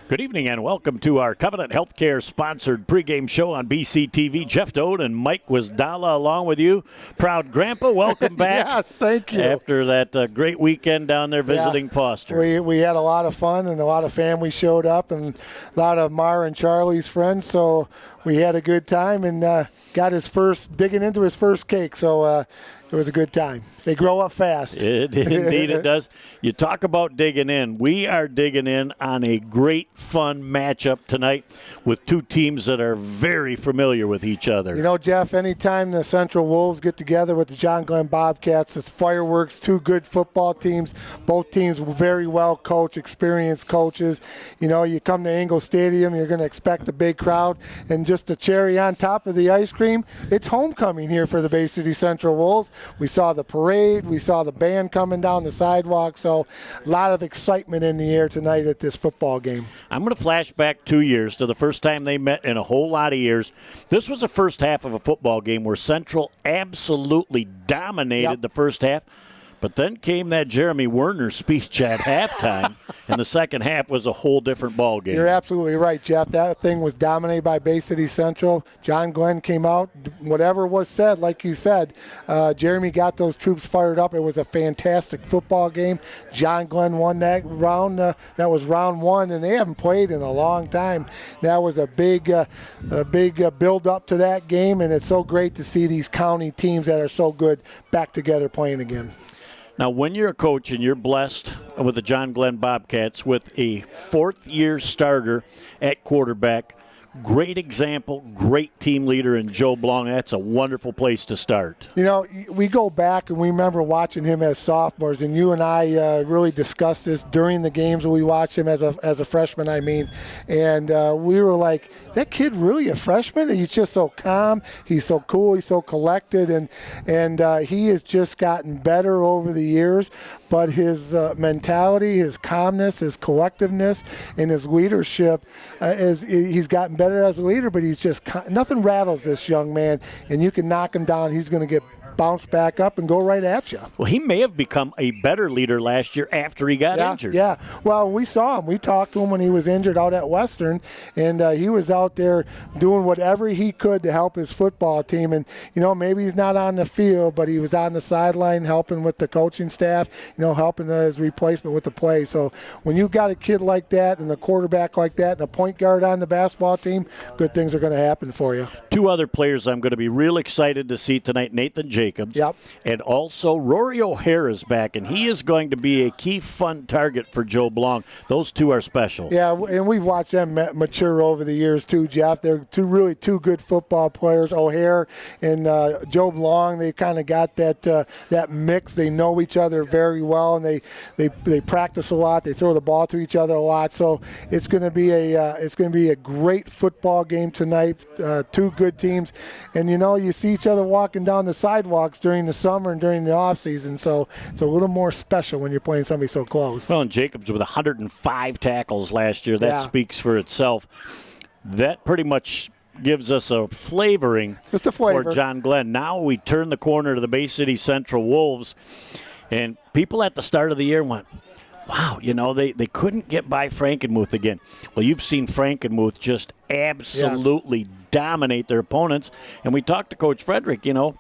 Good evening and welcome to our Covenant Healthcare sponsored pregame show on BCTV. Jeff Doan and Mike Wisdala along with you. Proud Grandpa, welcome back. Yes, thank you. After that great weekend down there visiting Foster. We had a lot of fun and a lot of family showed up and a lot of Mara and Charlie's friends, so we had a good time and got digging into his first cake, so it was a good time. They grow up fast. Indeed it does. You talk about digging in. We are digging in on a great, fun matchup tonight with two teams that are very familiar with each other. You know, Jeff, anytime the Central Wolves get together with the John Glenn Bobcats, it's fireworks, two good football teams. Both teams very well coached, experienced coaches. You know, you come to Ingle Stadium, you're going to expect a big crowd. And just the cherry on top of the ice cream, it's homecoming here for the Bay City Central Wolves. We saw the parade. We saw the band coming down the sidewalk. So a lot of excitement in the air tonight at this football game. I'm going to flash back 2 years to the first time they met in a whole lot of years. This was the first half of a football game where Central absolutely dominated the first half. But then came that Jeremy Werner speech at halftime, and the second half was a whole different ball game. You're absolutely right, Jeff. That thing was dominated by Bay City Central. John Glenn came out. Whatever was said, like you said, Jeremy got those troops fired up. It was a fantastic football game. John Glenn won that round. That was round one, and they haven't played in a long time. That was a big build-up to that game, and it's so great to see these county teams that are so good back together playing again. Now, when you're a coach and you're blessed with the John Glenn Bobcats with a fourth-year starter at quarterback, great example, great team leader in Joe Blong, that's a wonderful place to start. You know, we go back and we remember watching him as sophomores, and you and I really discussed this during the games when we watched him as a freshman, and we were like, is that kid really a freshman? And he's just so calm, he's so cool, he's so collected, and he has just gotten better over the years, but his mentality, his calmness, his collectiveness, and his leadership, he's gotten better as a leader, but he's just nothing rattles this young man, and you can knock him down, he's going to get bounce back up and go right at you. Well, he may have become a better leader last year after he got injured. Yeah, well, we saw him. We talked to him when he was injured out at Western, and he was out there doing whatever he could to help his football team. And, you know, maybe he's not on the field, but he was on the sideline helping with the coaching staff, you know, helping his replacement with the play. So when you've got a kid like that and a quarterback like that and a point guard on the basketball team, good things are going to happen for you. Two other players I'm going to be real excited to see tonight, Nathan Jacobs. Yep. And also Rory O'Hare is back, and he is going to be a key fun target for Joe Blong. Those two are special. Yeah, and we've watched them mature over the years too, Jeff. They're two good football players. O'Hare and Joe Blong, they kind of got that mix. They know each other very well, and they practice a lot. They throw the ball to each other a lot. So it's going to be a great football game tonight. Two good teams, and you know you see each other walking down the sidewalks during the summer and during the off season. So it's a little more special when you're playing somebody so close. Well, and Jacobs with 105 tackles last year. That speaks for itself. That pretty much gives us a flavoring Just a flavor for John Glenn. Now we turn the corner to the Bay City Central Wolves, and people at the start of the year went, wow, you know, they couldn't get by Frankenmuth again. Well, you've seen Frankenmuth just absolutely dominate their opponents. And we talked to Coach Frederick, you know,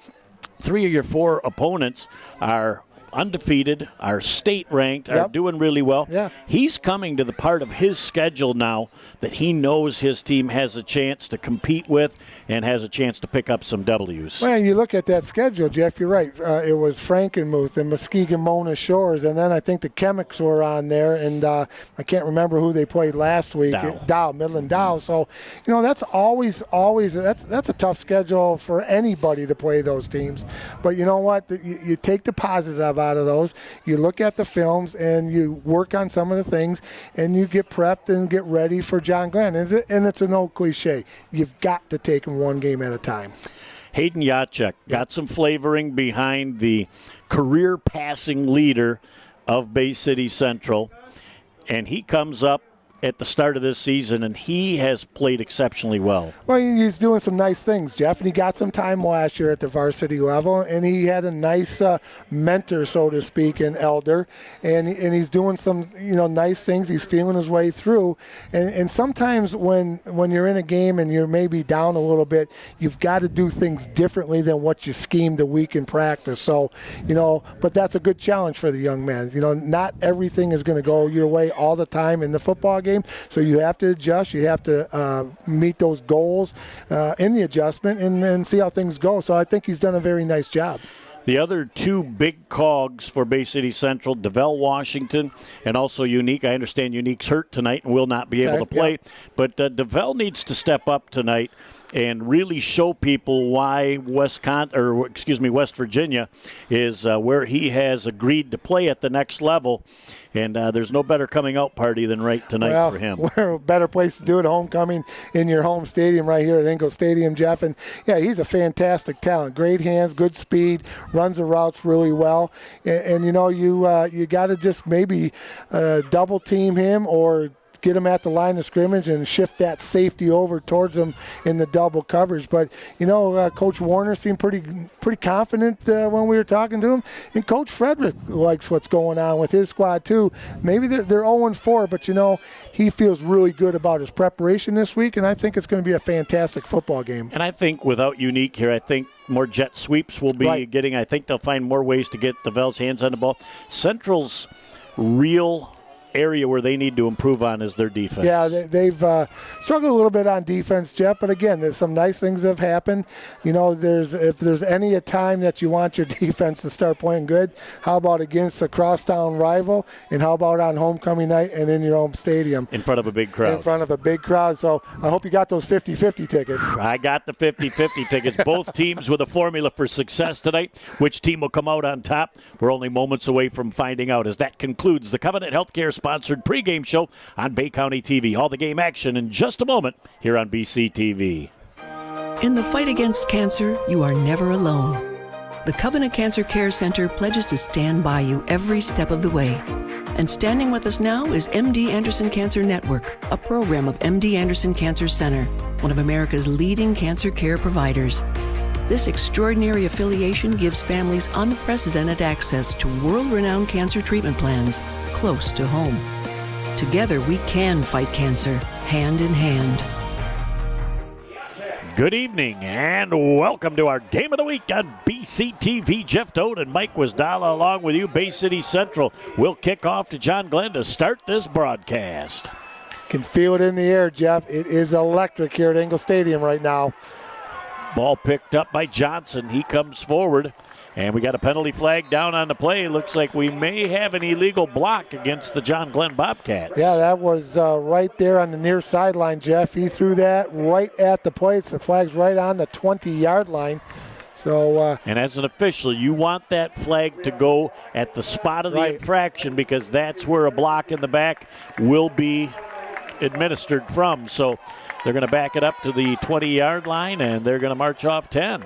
3 of your 4 opponents are undefeated, are state ranked, are doing really well. Yeah. He's coming to the part of his schedule now that he knows his team has a chance to compete with and has a chance to pick up some W's. Well, you look at that schedule, Jeff, you're right. It was Frankenmuth and Muskegon Mona Shores, and then I think the Chemics were on there, and I can't remember who they played last week. Midland Dow. So, you know, that's always that's a tough schedule for anybody to play those teams. But you know what? You take the positive out of those. You look at the films and you work on some of the things, and you get prepped and get ready for John Glenn. And it's an old cliche. You've got to take them one game at a time. Hayden Yachek got some flavoring behind the career passing leader of Bay City Central, and he comes up at the start of this season, and he has played exceptionally well. Well, he's doing some nice things, Jeff, and he got some time last year at the varsity level, and he had a nice mentor, so to speak, in Elder, and he's doing some nice things. He's feeling his way through, and sometimes when you're in a game and you're maybe down a little bit, you've got to do things differently than what you schemed a week in practice. So, but that's a good challenge for the young man. Not everything is going to go your way all the time in the football game, so you have to adjust. You have to meet those goals in the adjustment and see how things go. So I think he's done a very nice job. The other two big cogs for Bay City Central, DeVell Washington and also Unique. I understand Unique's hurt tonight and will not be able to play. Yeah. But DeVell needs to step up tonight and really show people why West Virginia is where he has agreed to play at the next level. And there's no better coming out party than right tonight for him. We're a better place to do it, homecoming in your home stadium right here at Ingle Stadium, Jeff. And, yeah, he's a fantastic talent. Great hands, good speed, runs the routes really well. And you got to just maybe double team him or get him at the line of scrimmage and shift that safety over towards him in the double coverage. But, Coach Warner seemed pretty confident when we were talking to him. And Coach Frederick likes what's going on with his squad, too. Maybe they're 0-4, but, he feels really good about his preparation this week, and I think it's going to be a fantastic football game. And I think without Unique here, I think more jet sweeps will be getting. I think they'll find more ways to get DeVell's hands on the ball. Central's real area where they need to improve on is their defense. Yeah, they've struggled a little bit on defense, Jeff, but again, there's some nice things that have happened. If there's any time that you want your defense to start playing good, how about against a crosstown rival, and how about on homecoming night and in your home stadium? In front of a big crowd. In front of a big crowd, so I hope you got those 50-50 tickets. I got the 50-50 tickets. Both teams with a formula for success tonight. Which team will come out on top? We're only moments away from finding out, as that concludes the Covenant Healthcare sponsored pregame show on Bay County TV. All the game action in just a moment here on BCTV. In the fight against cancer, you are never alone. The Covenant Cancer Care Center pledges to stand by you every step of the way. And standing with us now is MD Anderson Cancer Network, a program of MD Anderson Cancer Center, one of America's leading cancer care providers. This extraordinary affiliation gives families unprecedented access to world-renowned cancer treatment plans close to home. Together we can fight cancer, hand in hand. Good evening and welcome to our Game of the Week on BCTV. Jeff Toad and Mike Wisdala along with you. Bay City Central will kick off to John Glenn to start this broadcast. Can feel it in the air, Jeff. It is electric here at Ingle Stadium right now. Ball picked up by Johnson. He comes forward. And we got a penalty flag down on the play. Looks like we may have an illegal block against the John Glenn Bobcats. Yeah, that was right there on the near sideline, Jeff. He threw that right at the plate. The flag's right on the 20-yard line. So, and as an official, you want that flag to go at the spot of the infraction, because that's where a block in the back will be administered from. So they're going to back it up to the 20-yard line, and they're going to march off 10.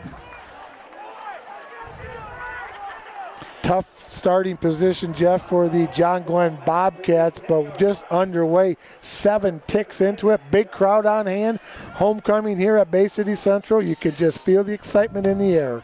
Tough starting position, Jeff, for the John Glenn Bobcats, but just underway. 7 ticks into it. Big crowd on hand. Homecoming here at Bay City Central. You could just feel the excitement in the air.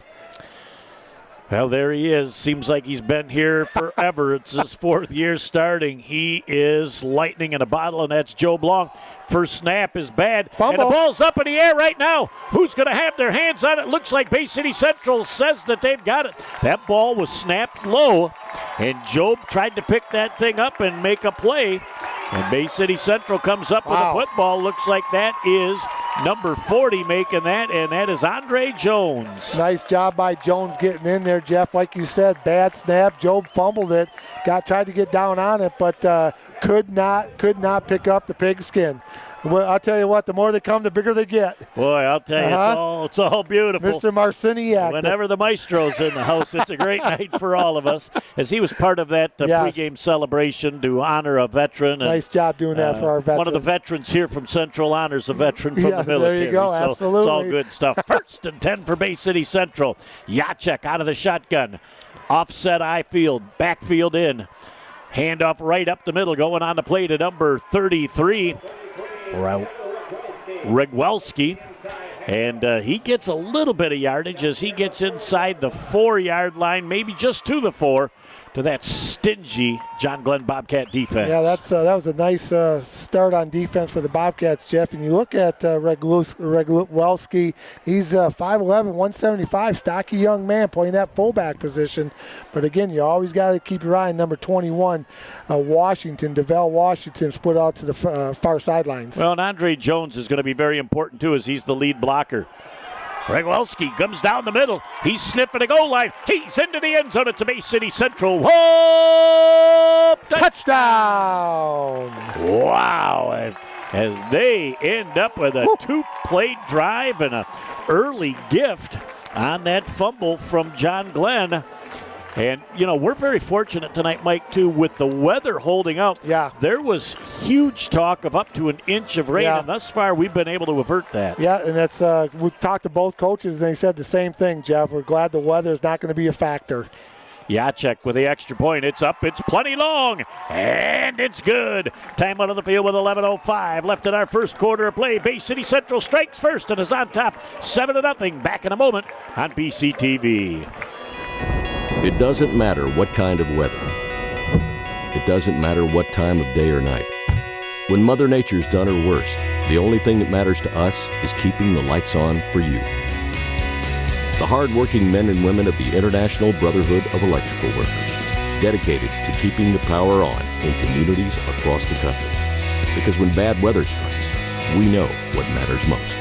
Well, there he is. Seems like he's been here forever. It's his 4th year starting. He is lightning in a bottle, and that's Joe Blanc. First snap is bad. Fumble. And the ball's up in the air right now. Who's going to have their hands on it? Looks like Bay City Central says that they've got it. That ball was snapped low, and Job tried to pick that thing up and make a play. And Bay City Central comes up with a football. Looks like that is number 40 making that, and that is Andre Jones. Nice job by Jones getting in there, Jeff. Like you said, bad snap. Job fumbled it. Tried to get down on it, but could not pick up the pigskin. Well, I'll tell you what, the more they come, the bigger they get. Boy, I'll tell you, it's all beautiful. Mr. Marciniak. Whenever the maestro's in the house, it's a great night for all of us, as he was part of that pregame celebration to honor a veteran. Nice job doing that for our veterans. One of the veterans here from Central honors a veteron from the military. There you go, so absolutely. It's all good stuff. 1st and 10 for Bay City Central. Jacek out of the shotgun. Offset I field, backfield in. Handoff right up the middle, going on the play to number 33, Regwelski. And he gets a little bit of yardage as he gets inside the 4-yard line, maybe just to the 4, to that stingy John Glenn Bobcat defense. Yeah, that was a nice start on defense for the Bobcats, Jeff. And you look at Regwelski, he's 5'11", 175, stocky young man playing that fullback position. But again, you always got to keep your eye on number 21, Washington, DeVell Washington, split out to the far sidelines. Well, and Andre Jones is going to be very important, too, as he's the lead blocker. Regwelski comes down the middle. He's sniffing the goal line. He's into the end zone. It's a Bay City Central. Whoop! Touchdown! Wow. And as they end up with a 2-play drive and an early gift on that fumble from John Glenn. And, we're very fortunate tonight, Mike, too, with the weather holding out. Yeah. There was huge talk of up to an inch of rain, and thus far we've been able to avert that. Yeah, and that's we talked to both coaches, and they said the same thing, Jeff. We're glad the weather is not going to be a factor. Jacek with the extra point. It's up. It's plenty long. And it's good. Time out of the field with 11:05 left in our first quarter of play. Bay City Central strikes first and is on top 7-0. Back in a moment on BCTV. It doesn't matter what kind of weather. It doesn't matter what time of day or night. When Mother Nature's done her worst, the only thing that matters to us is keeping the lights on for you. The hard-working men and women of the International Brotherhood of Electrical Workers, dedicated to keeping the power on in communities across the country. Because when bad weather strikes, we know what matters most.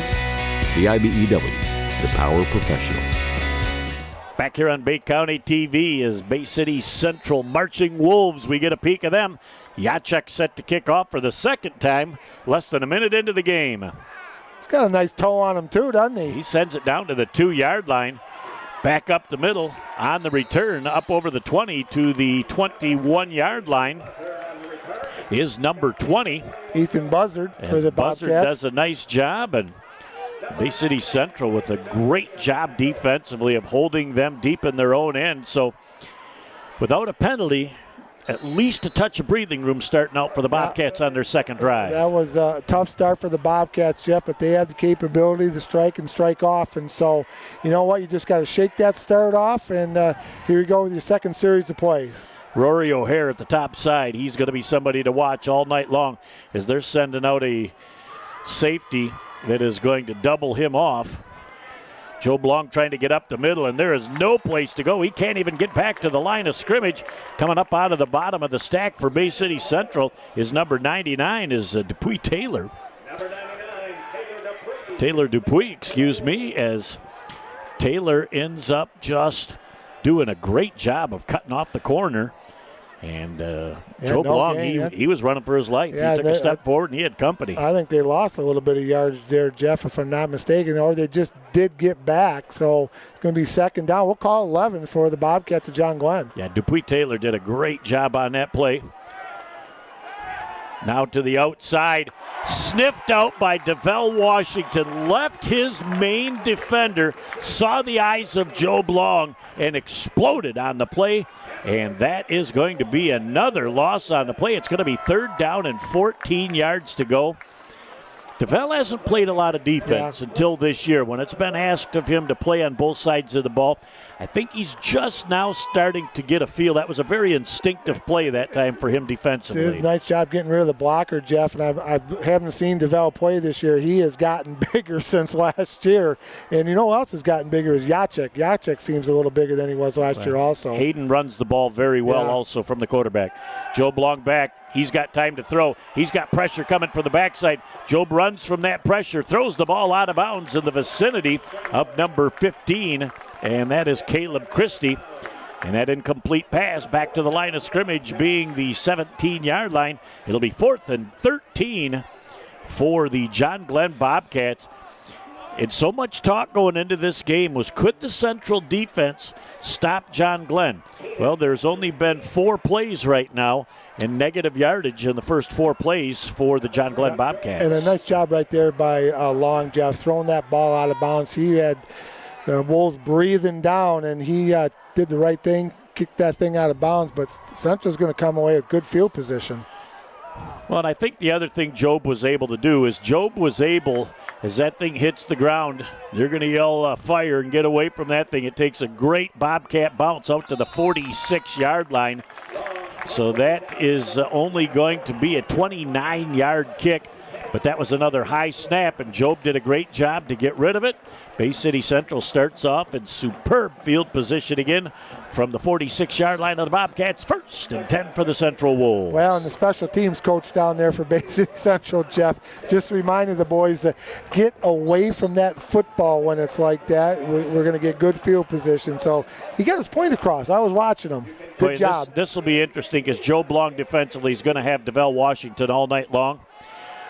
The IBEW, the power professionals. Back here on Bay County TV is Bay City Central marching Wolves. We get a peek of them. Jacek set to kick off for the second time, less than a minute into the game. He's got a nice toe on him too, doesn't he? He sends it down to the 2-yard line. Back up the middle on the return, up over the 20 to the 21-yard line is number 20. Ethan Buzzard for the Bobcats. Buzzard does a nice job, and Bay City Central with a great job defensively of holding them deep in their own end. So without a penalty, at least a touch of breathing room starting out for the Bobcats on their second drive. That was a tough start for the Bobcats, Jeff, but they had the capability to strike and strike off. And so, you know what, you just got to shake that start off, and here you go with your second series of plays. Rory O'Hare at the top side. He's going to be somebody to watch all night long as they're sending out a safety that is going to double him off. Joe Blanc trying to get up the middle, and there is no place to go. He can't even get back to the line of scrimmage. Coming up out of the bottom of the stack for Bay City Central is number 99 is Dupuy Taylor. Taylor Dupuy, excuse me, as Taylor ends up just doing a great job of cutting off the corner. And Joe Blanc, he was running for his life. He took a step forward, and he had company. I think they lost a little bit of yardage there, Jeff, if I'm not mistaken, or they just did get back. So it's going to be second down. We'll call 11 for the Bobcats to John Glenn. Yeah, Dupuy Taylor did a great job on that play. Now to the outside, sniffed out by DeVell Washington, left his main defender, saw the eyes of Joe Blanc, and exploded on the play. And that is going to be another loss on the play. It's going to be third down and 14 yards to go. DeVell hasn't played a lot of defense until this year when it's been asked of him to play on both sides of the ball. I think he's just now starting to get a feel. That was a very instinctive play that time for him defensively. Did a nice job getting rid of the blocker, Jeff, and I haven't seen DeVell play this year. He has gotten bigger since last year. And you know who else has gotten bigger is Jacek. Jacek seems a little bigger than he was last year also. Hayden runs the ball very well also from the quarterback. Joe Blanc back. He's got time to throw. He's got pressure coming from the backside. Job runs from that pressure, throws the ball out of bounds in the vicinity of number 15, and that is Caleb Christie. And that incomplete pass back to the line of scrimmage being the 17-yard line. It'll be 4th and 13 for the John Glenn Bobcats. And so much talk going into this game was, could the Central defense stop John Glenn? Well, there's only been 4 plays right now and negative yardage in the first 4 plays for the John Glenn Bobcats. And a nice job right there by Long, Jeff, throwing that ball out of bounds. He had the Wolves breathing down, and he did the right thing, kick that thing out of bounds, but Central's going to come away with good field position. Well, and I think the other thing Job was able to do is as that thing hits the ground, you're going to yell fire and get away from that thing. It takes a great Bobcat bounce out to the 46-yard line. So that is only going to be a 29-yard kick. But that was another high snap, and Job did a great job to get rid of it. Bay City Central starts off in superb field position again from the 46-yard line of the Bobcats. 1st and 10 for the Central Wolves. Well, and the special teams coach down there for Bay City Central, Jeff, just reminded the boys to get away from that football when it's like that. We're going to get good field position. So he got his point across. I was watching him. Good job. This will be interesting because Job Long defensively is going to have DeVell Washington all night long.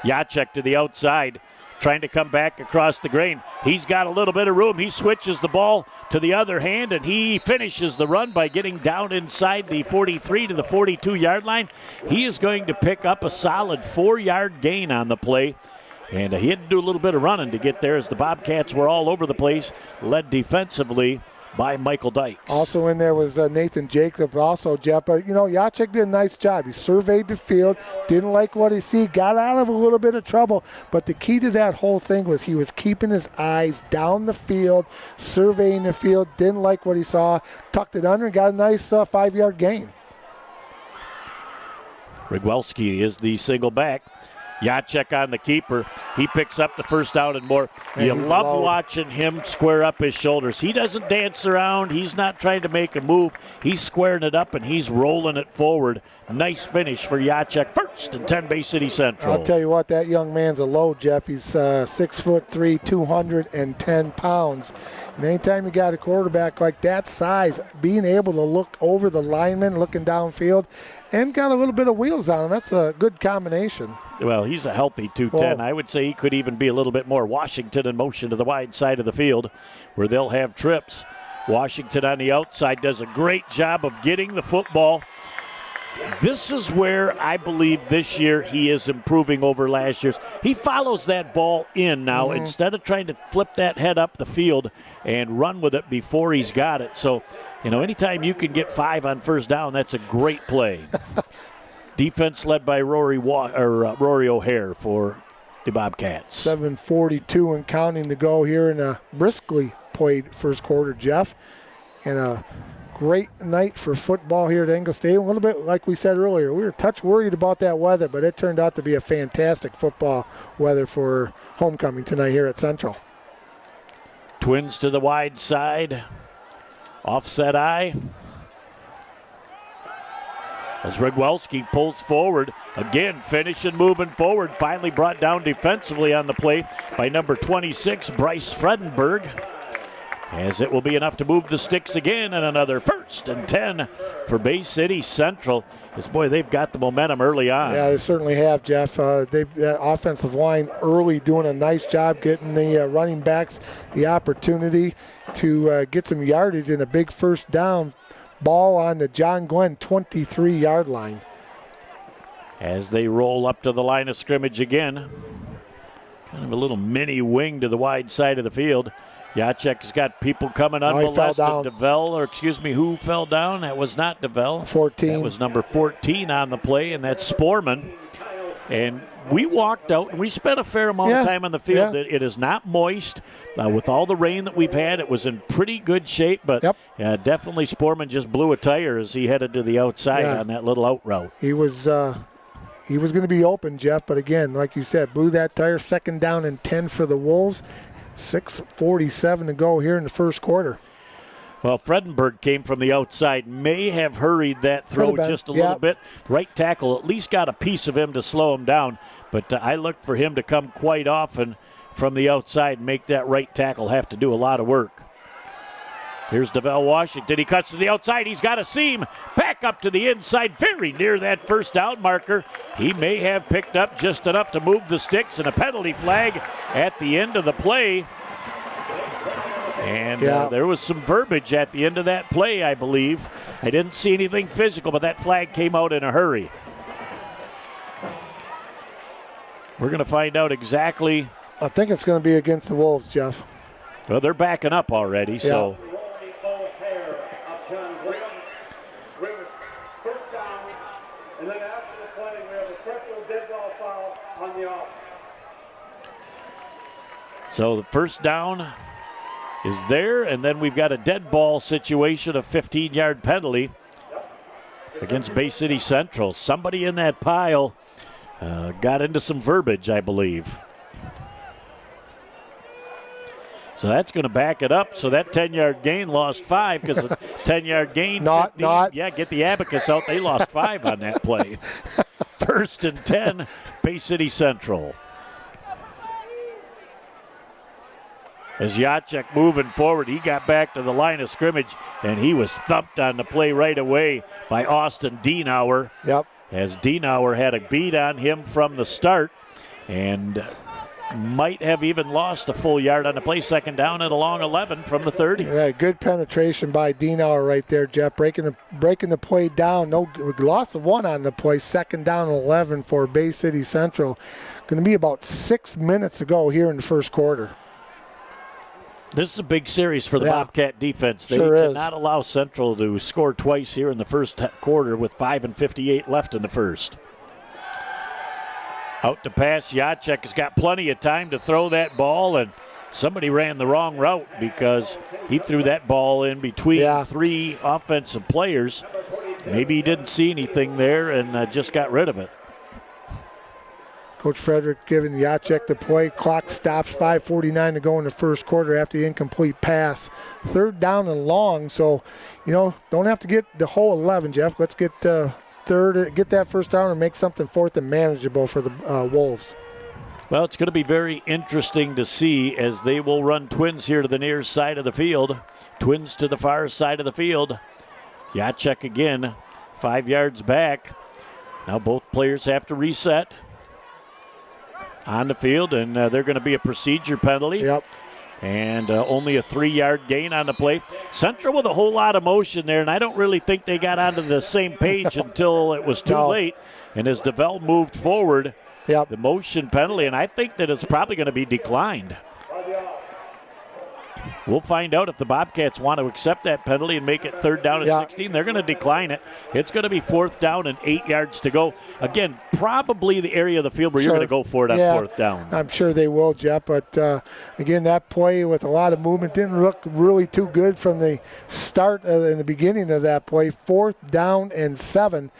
Jacek to the outside, trying to come back across the grain. He's got a little bit of room. He switches the ball to the other hand, and he finishes the run by getting down inside the 43 to the 42-yard line. He is going to pick up a solid 4-yard gain on the play. And he had to do a little bit of running to get there as the Bobcats were all over the place, led defensively by Michael Dykes. Also in there was Nathan Jacobs, also, Jeff. But, Jacek did a nice job. He surveyed the field, didn't like what he see, got out of a little bit of trouble. But the key to that whole thing was he was keeping his eyes down the field, surveying the field, didn't like what he saw, tucked it under, and got a nice 5-yard gain. Rigwelski is the single back. Jacek on the keeper. He picks up the first down and more. You love watching him square up his shoulders. He doesn't dance around. He's not trying to make a move. He's squaring it up, and he's rolling it forward. Nice finish for Jacek. 1st and 10, Bay City Central. I'll tell you what, that young man's a load, Jeff. He's 6'3", 210 pounds. And anytime you got a quarterback like that size, being able to look over the lineman, looking downfield, and got a little bit of wheels on him, that's a good combination. Well, he's a healthy 210. I would say he could even be a little bit more. Washington in motion to the wide side of the field where they'll have trips. Washington on the outside does a great job of getting the football. This is where I believe this year he is improving over last year's. He follows that ball in now instead of trying to flip that head up the field and run with it before he's got it. So, anytime you can get 5 on first down, that's a great play. Defense led by Rory O'Hare for the Bobcats. 7:42 and counting to go here in a briskly played first quarter, Jeff. And a great night for football here at Engle Stadium. A little bit like we said earlier, we were touch worried about that weather, but it turned out to be a fantastic football weather for homecoming tonight here at Central. Twins to the wide side. Offset eye. As Rigwelski pulls forward, again finishing moving forward, finally brought down defensively on the play by number 26, Bryce Fredenberg. As it will be enough to move the sticks again, and another 1st and 10 for Bay City Central. They've got the momentum early on. Yeah, they certainly have, Jeff. That offensive line early doing a nice job getting the running backs the opportunity to get some yardage in a big first down. Ball on the John Glenn 23-yard line. As they roll up to the line of scrimmage again. Kind of a little mini wing to the wide side of the field. Jacek's got people coming unmolested. Who fell down? That was not DeVell. 14. That was number 14 on the play, and that's Sporman. And we walked out, and we spent a fair amount of time on the field. Yeah. It is not moist. With all the rain that we've had, it was in pretty good shape. But definitely Sporman just blew a tire as he headed to the outside on that little out route. He was going to be open, Jeff. But again, like you said, blew that tire. 2nd down and 10 for the Wolves. 6:47 to go here in the first quarter. Well, Fredenberg came from the outside, may have hurried that throw just a little bit. Right tackle at least got a piece of him to slow him down, but I look for him to come quite often from the outside and make that right tackle have to do a lot of work. Here's DeVell Washington. He cuts to the outside. He's got a seam. Back up to the inside, very near that first down marker. He may have picked up just enough to move the sticks, and a penalty flag at the end of the play. And there was some verbiage at the end of that play, I believe. I didn't see anything physical, but that flag came out in a hurry. We're going to find out exactly. I think it's going to be against the Wolves, Jeff. Well, they're backing up already, so. And then after the play, we have a personal dead ball foul on the offense. So the first down is there, and then we've got a dead ball situation, a 15-yard penalty against Bay City Central. Somebody in that pile got into some verbiage, I believe. So that's going to back it up. So that 10-yard gain lost 5 because the 10-yard gain. Not. Yeah, get the abacus out. They lost 5 on that play. 1st and 10, Bay City Central. As Jacek moving forward, he got back to the line of scrimmage, and he was thumped on the play right away by Austin Dienauer. Yep. As Dienauer had a beat on him from the start and might have even lost a full yard on the play. 2nd down at a long 11 from the 30. Yeah, good penetration by Dienauer right there, Jeff. Breaking the play down. No loss of 1 on the play. 2nd down and 11 for Bay City Central. Going to be about 6 minutes to go here in the first quarter. This is a big series for the Bobcat defense. They Sure cannot allow Central to score twice here in the first quarter with 5:58 left in the first. Out to pass, Jacek has got plenty of time to throw that ball, and somebody ran the wrong route because he threw that ball in between 3 offensive players. Maybe he didn't see anything there and just got rid of it. Coach Frederick giving Jacek the play. Clock stops, 5:49 to go in the first quarter after the incomplete pass. 3rd down and long, so, don't have to get the whole 11, Jeff. Let's get get that first down and make something 4th and manageable for the Wolves. Well, it's going to be very interesting to see as they will run twins here to the near side of the field. Twins to the far side of the field. Jacek again, 5 yards back. Now both players have to reset on the field, and they're going to be a procedure penalty. Yep. And only a 3-yard gain on the play. Central with a whole lot of motion there, and I don't really think they got onto the same page until it was too late. And as DeVell moved forward, the motion penalty, and I think that it's probably going to be declined. We'll find out if the Bobcats want to accept that penalty and make it 3rd down and 16. They're going to decline it. It's going to be 4th down and 8 yards to go. Again, probably the area of the field where you're going to go for it on 4th down. I'm sure they will, Jeff. But, again, that play with a lot of movement didn't look really too good from the start in the beginning of that play. 4th down and 7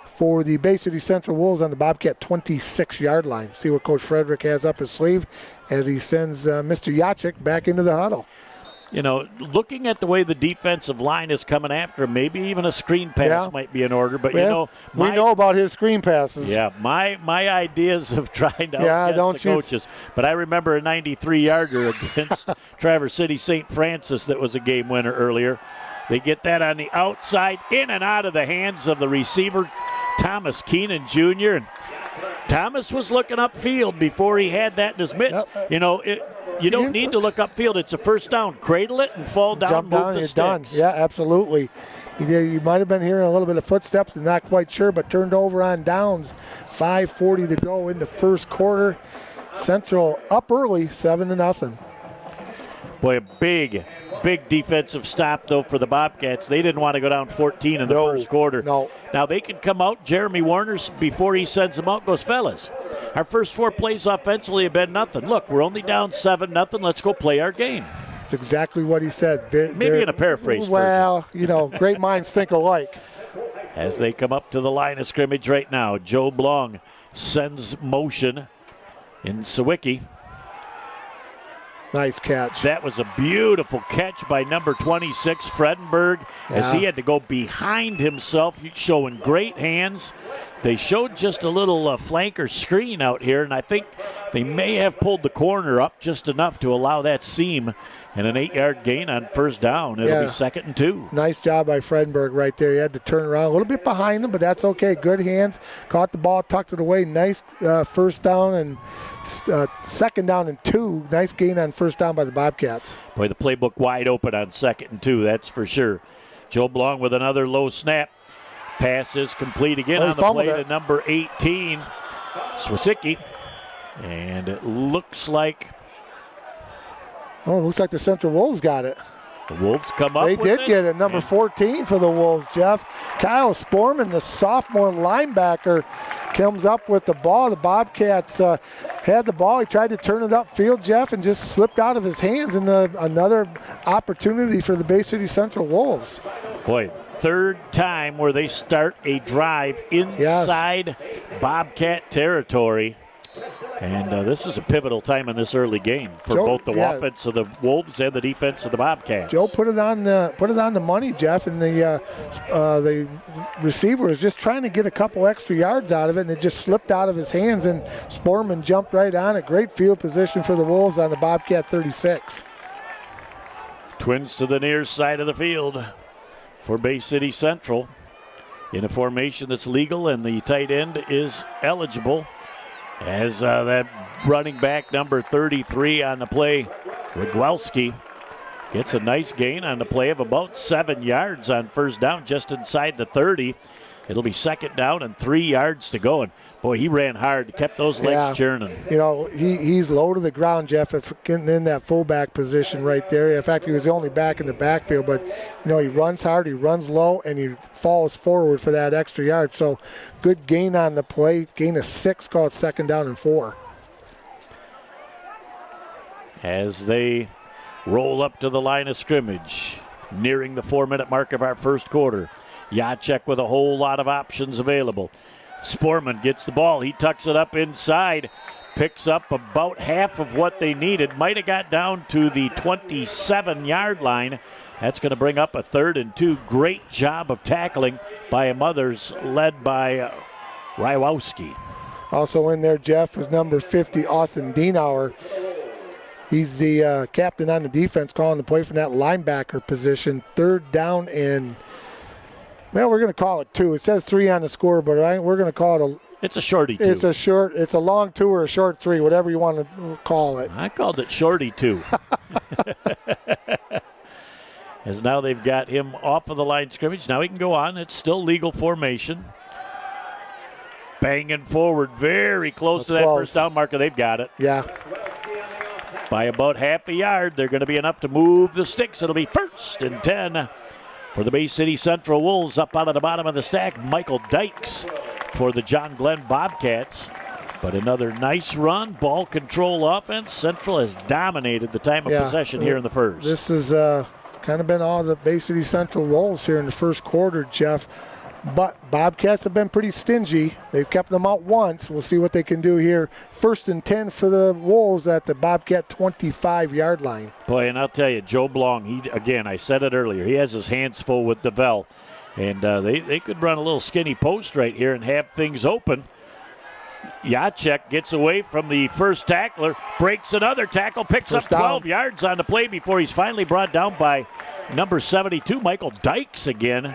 for the Bay City Central Wolves on the Bobcat 26-yard line. See what Coach Frederick has up his sleeve as he sends Mr. Jacek back into the huddle. Looking at the way the defensive line is coming after him, maybe even a screen pass might be in order. But, we know about his screen passes. Yeah, my ideas of trying to outguess the coaches. But I remember a 93-yarder against Traverse City St. Francis that was a game winner earlier. They get that on the outside, in and out of the hands of the receiver, Thomas Keenan Jr. And Thomas was looking upfield before he had that in his mitts. You don't need to look upfield. It's a first down. Cradle it and fall down, jump down, move the you're sticks. Done. Yeah, absolutely. You might have been hearing a little bit of footsteps and not quite sure, but turned over on downs. 5:40 to go in the first quarter. Central up early, 7-0. Boy, a big defensive stop, though, for the Bobcats. They didn't want to go down 14 in the first quarter. No. Now, they could come out. Jeremy Warner's, before he sends them out, goes, fellas, our first 4 plays offensively have been nothing. Look, we're only down 7-0. Let's go play our game. That's exactly what he said. Maybe in a paraphrase version. Well, great minds think alike. As they come up to the line of scrimmage right now, Joe Blong sends motion in Sawicki. Nice catch. That was a beautiful catch by number 26, Fredenberg, as he had to go behind himself, showing great hands. They showed just a little flanker screen out here, and I think they may have pulled the corner up just enough to allow that seam and an 8-yard gain on first down. It'll be 2nd and 2. Nice job by Fredenberg right there. He had to turn around a little bit behind him, but that's okay. Good hands. Caught the ball, tucked it away. Nice first down and 2nd down and 2. Nice gain on first down by the Bobcats. Boy, the playbook wide open on 2nd and 2, that's for sure. Joe Blong with another low snap. Pass is complete again on the play to number 18, Swisicki. And it looks like... looks like the Central Wolves got it. The Wolves come up They with did it. get it, number 14 for the Wolves, Jeff. Kyle Sporman, the sophomore linebacker, comes up with the ball. The Bobcats had the ball. He tried to turn it upfield, Jeff, and just slipped out of his hands. And another opportunity for the Bay City Central Wolves. Boy, third time where they start a drive inside Bobcat territory. And this is a pivotal time in this early game for both the offense of the Wolves and the defense of the Bobcats. Joe put it on the money, Jeff, and the receiver was just trying to get a couple extra yards out of it, and it just slipped out of his hands, and Sporman jumped right on it. Great field position for the Wolves on the Bobcat 36. Twins to the near side of the field for Bay City Central in a formation that's legal, and the tight end is eligible. As that running back number 33 on the play, Rogwelski, gets a nice gain on the play of about 7 yards on first down, just inside the 30. It'll be second down and 3 yards to go. And boy, he ran hard, kept those legs churning. You know, he's low to the ground, Jeff, getting in that fullback position right there. In fact, he was the only back in the backfield, but, you know, he runs hard, he runs low, and he falls forward for that extra yard. So good gain on the play, gain of 6, call it second down and 4. As they roll up to the line of scrimmage, nearing the 4-minute mark of our first quarter. Jacek with a whole lot of options available. Sporman gets the ball. He tucks it up inside. Picks up about half of what they needed. Might have got down to the 27-yard line. That's going to bring up a 3rd and 2. Great job of tackling by a Mothers led by Rywowski. Also in there, Jeff, was number 50, Austin Dienauer. He's the captain on the defense, calling the play from that linebacker position. 3rd down and, well, we're going to call it 2. It says 3 on the scoreboard. We're going to call it it's a shorty 2. It's a long 2 or a short 3, whatever you want to call it. I called it shorty 2. As now they've got him off of the line of scrimmage. Now he can go on. It's still legal formation. Banging forward very close to that first down marker. They've got it. Yeah. By about half a yard, they're going to be enough to move the sticks. It'll be 1st and 10 for the Bay City Central Wolves. Up out of the bottom of the stack, Michael Dykes for the John Glenn Bobcats. But another nice run, ball control offense. Central has dominated the time of possession here in the first. This has kind of been all the Bay City Central Wolves here in the first quarter, Jeff. But Bobcats have been pretty stingy. They've kept them out once. We'll see what they can do here. 1st and 10 for the Wolves at the Bobcat 25-yard line. Boy, and I'll tell you, Joe Blong, I said it earlier, he has his hands full with DeVell. And they could run a little skinny post right here and have things open. Jacek gets away from the first tackler, breaks another tackle, picks up 12 yards on the play before he's finally brought down by number 72, Michael Dykes again.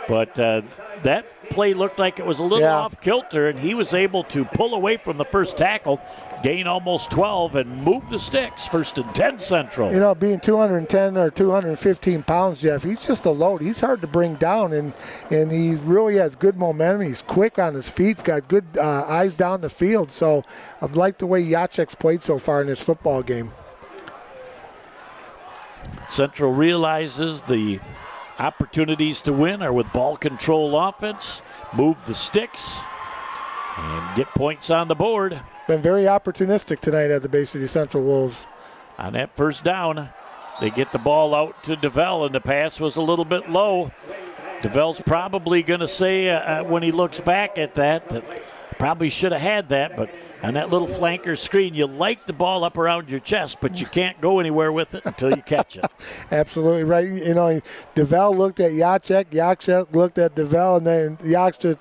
But that play looked like it was a little off kilter, and he was able to pull away from the first tackle, gain almost 12, and move the sticks. 1st and 10 Central. You know, being 210 or 215 pounds, Jeff, he's just a load. He's hard to bring down, and he really has good momentum. He's quick on his feet. He's got good eyes down the field. So I've liked the way Jacek's played so far in this football game. Central realizes the opportunities to win are with ball control offense, move the sticks, and get points on the board. Been very opportunistic tonight at the Bay City Central Wolves. On that first down, they get the ball out to DeVell, and the pass was a little bit low. DeVell's probably going to say when he looks back at that probably should have had that, but on that little flanker screen, you like the ball up around your chest, but you can't go anywhere with it until you catch it. Absolutely right. You know, DeVell looked at Jacek, Jacek looked at DeVell, and then Jacek,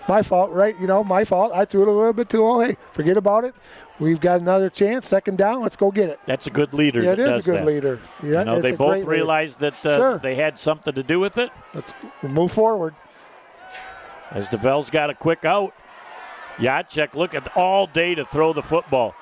my fault, right? You know, my fault. I threw it a little bit too low. Hey, forget about it. We've got another chance. 2nd down. Let's go get it. That's a good leader. Yeah, it that is does a good that. leader. Yeah, you know, they both realized that they had something to do with it. Let's move forward. As DeVell's got a quick out. Jacek looking all day to throw the football.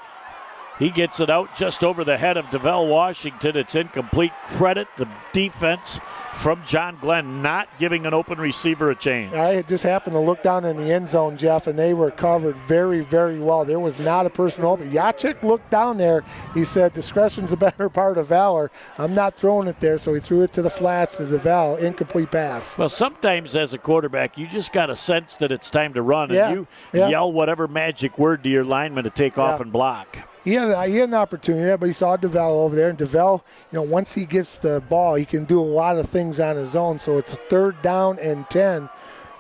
He gets it out just over the head of DeVell Washington. It's incomplete. Credit the defense from John Glenn not giving an open receiver a chance. I just happened to look down in the end zone, Jeff, and they were covered very, very well. There was not a person open. Jacek looked down there. He said, discretion's a better part of valor. I'm not throwing it there, so he threw it to the flats to DeVell. Incomplete pass. Well, sometimes as a quarterback, you just got a sense that it's time to run, and you yell whatever magic word to your lineman to take off and block. He had an opportunity, but he saw DeVell over there. And DeVell, once he gets the ball, he can do a lot of things on his own. So it's a 3rd down and 10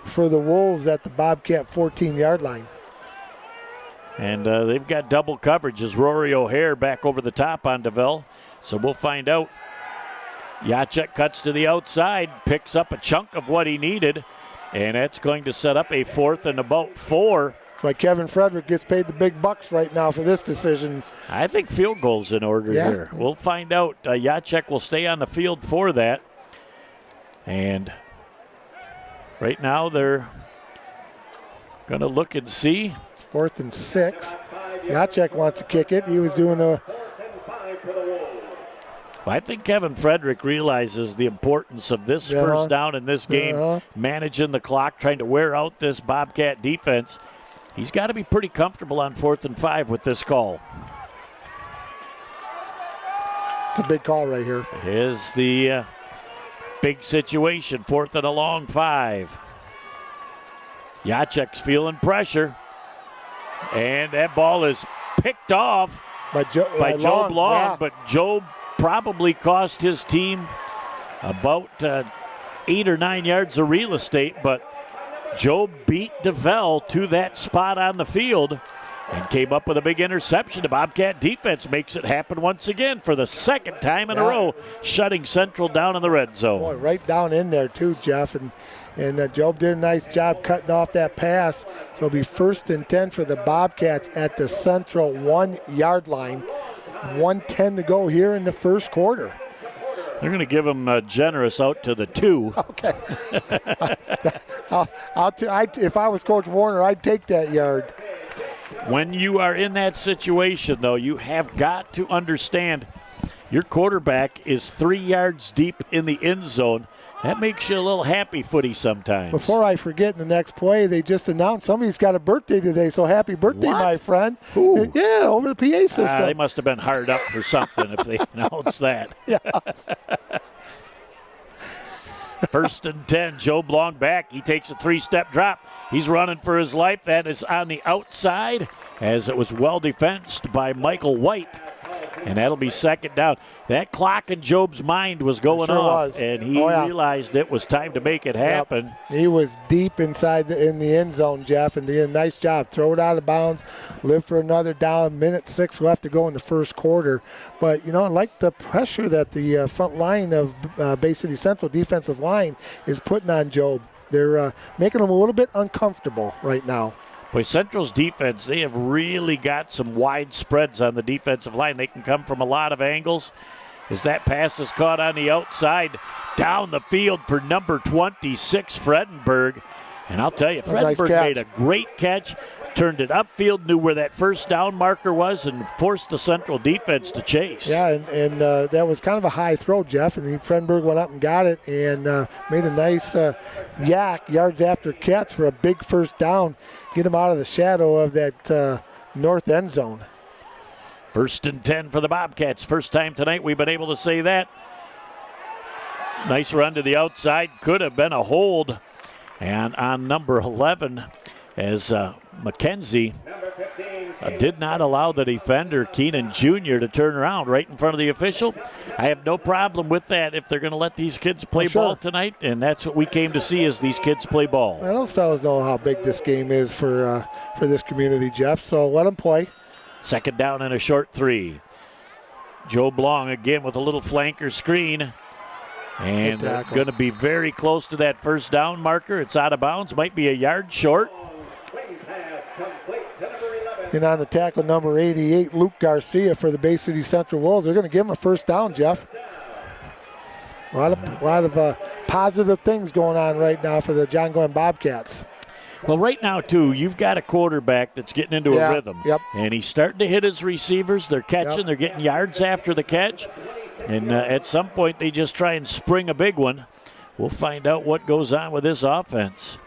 for the Wolves at the Bobcat 14-yard line. And they've got double coverage as Rory O'Hare back over the top on DeVell. So we'll find out. Jacek cuts to the outside, picks up a chunk of what he needed, and that's going to set up a 4th and about 4. That's why Kevin Frederick gets paid the big bucks right now for this decision. I think field goal's in order here. We'll find out. Jacek will stay on the field for that. And right now they're going to look and see. It's 4th and 6. Jacek wants to kick it. He was doing a... I think Kevin Frederick realizes the importance of this first down in this game, managing the clock, trying to wear out this Bobcat defense. He's got to be pretty comfortable on 4th and 5 with this call. It's a big call right here. Here's the big situation, 4th and a long 5. Jacek's feeling pressure, and that ball is picked off by Job Long, but Job probably cost his team about 8 or 9 yards of real estate, but Job beat DeVell to that spot on the field and came up with a big interception. The Bobcat defense makes it happen once again for the 2nd time in a row, shutting Central down in the red zone. Boy, right down in there too, Jeff, and Job did a nice job cutting off that pass. So it'll be 1st and 10 for the Bobcats at the Central 1-yard line. 1:10 to go here in the first quarter. They're going to give him generous out to the 2. Okay. If I was Coach Warner, I'd take that yard. When you are in that situation, though, you have got to understand your quarterback is 3 yards deep in the end zone. That makes you a little happy footy sometimes. Before I forget, in the next play, they just announced somebody's got a birthday today, so happy birthday, my friend. Ooh. Yeah, over the PA system. They must have been hard up for something if they announced that. Yeah. 1st and 10, Job Long back. He takes a 3-step drop. He's running for his life. That is on the outside as it was well defensed by Michael White. And that'll be 2nd down. That clock in Job's mind was going off, and he realized it was time to make it happen. Yep. He was deep inside in the end zone, Jeff, and did a nice job. Throw it out of bounds, live for another down. 1:06 left to go in the first quarter. But, I like the pressure that the front line of Bay City Central defensive line is putting on Job. They're making him a little bit uncomfortable right now. Boy, Central's defense, they have really got some wide spreads on the defensive line. They can come from a lot of angles. As that pass is caught on the outside, down the field for number 26, Fredenberg. And I'll tell you, Fredenberg made a great catch, turned it upfield, knew where that first down marker was, and forced the Central defense to chase. Yeah, and that was kind of a high throw, Jeff, and Fredenberg went up and got it and made a nice yards after catch for a big first down, get him out of the shadow of that north end zone. 1st and 10 for the Bobcats. First time tonight we've been able to say that. Nice run to the outside. Could have been a hold. And on number 11, as McKenzie did not allow the defender, Keenan Jr., to turn around right in front of the official. I have no problem with that if they're going to let these kids play ball tonight, and that's what we came to see is these kids play ball. Well, those fellas know how big this game is for this community, Jeff, so let them play. 2nd down and a short 3. Job Long again with a little flanker screen. And going to be very close to that first down marker. It's out of bounds. Might be a yard short. And on the tackle, number 88, Luke Garcia for the Bay City Central Wolves. They're going to give him a first down, Jeff. A lot of positive things going on right now for the John Glenn Bobcats. Well, right now, too, you've got a quarterback that's getting into a rhythm. Yep. And he's starting to hit his receivers. They're catching. They're getting yards after the catch. And at some point, they just try and spring a big one. We'll find out what goes on with this offense.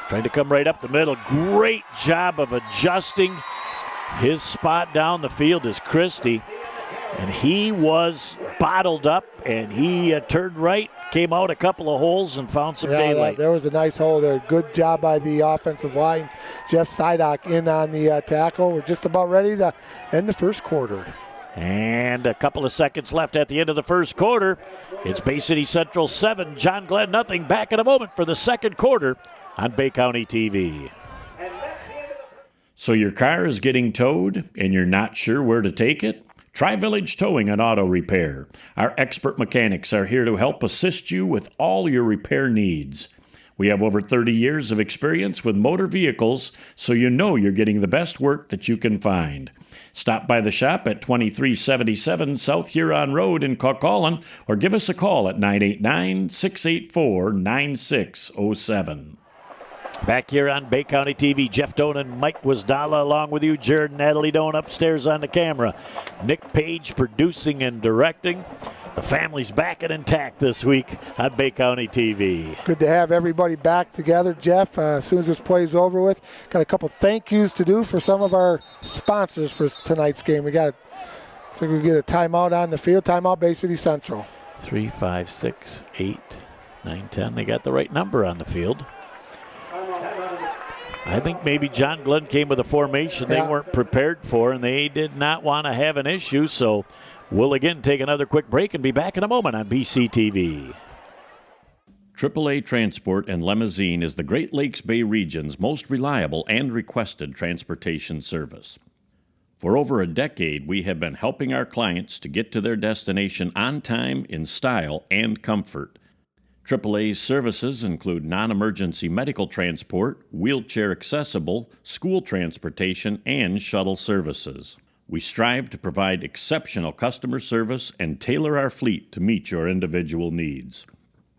Trying to come right up the middle. Great job of adjusting his spot down the field is Christie. And he was bottled up, and he turned right, came out a couple of holes, and found some daylight. There was a nice hole there. Good job by the offensive line. Jeff Sidock in on the tackle. We're just about ready to end the first quarter. And a couple of seconds left at the end of the first quarter. It's Bay City Central 7, John Glenn nothing. Back in a moment for the second quarter on Bay County TV. So your car is getting towed and you're not sure where to take it? Try Village Towing and Auto Repair. Our expert mechanics are here to help assist you with all your repair needs. We have over 30 years of experience with motor vehicles, so you know you're getting the best work that you can find. Stop by the shop at 2377 South Huron Road in Caucaulin or give us a call at 989-684-9607. Back here on Bay County TV, Jeff Doan and Mike Wasdala along with you. Jared and Natalie Doan upstairs on the camera. Nick Page producing and directing. The family's back and intact this week on Bay County TV. Good to have everybody back together, Jeff. As soon as this play's over with, got a couple thank yous to do for some of our sponsors for tonight's game. We get a timeout on the field. Timeout, Bay City Central. 3, 5, 6, 8, 9, 10. They got the right number on the field. I think maybe John Glenn came with a formation they weren't prepared for, and they did not want to have an issue. So we'll again take another quick break and be back in a moment on BCTV. AAA Transport and Limousine is the Great Lakes Bay region's most reliable and requested transportation service. For over a decade, we have been helping our clients to get to their destination on time, in style, and comfort. AAA's services include non-emergency medical transport, wheelchair accessible, school transportation, and shuttle services. We strive to provide exceptional customer service and tailor our fleet to meet your individual needs.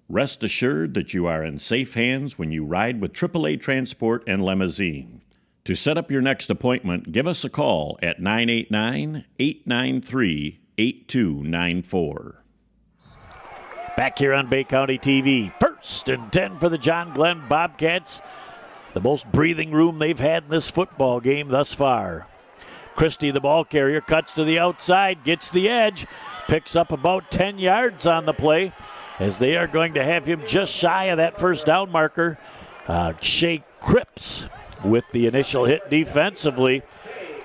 Rest assured that you are in safe hands when you ride with AAA Transport and Limousine. To set up your next appointment, give us a call at 989-893-8294. Back here on Bay County TV, 1st and 10 for the John Glenn Bobcats. The most breathing room they've had in this football game thus far. Christie, the ball carrier, cuts to the outside, gets the edge, picks up about 10 yards on the play, as they are going to have him just shy of that first down marker. Shea Cripps with the initial hit defensively.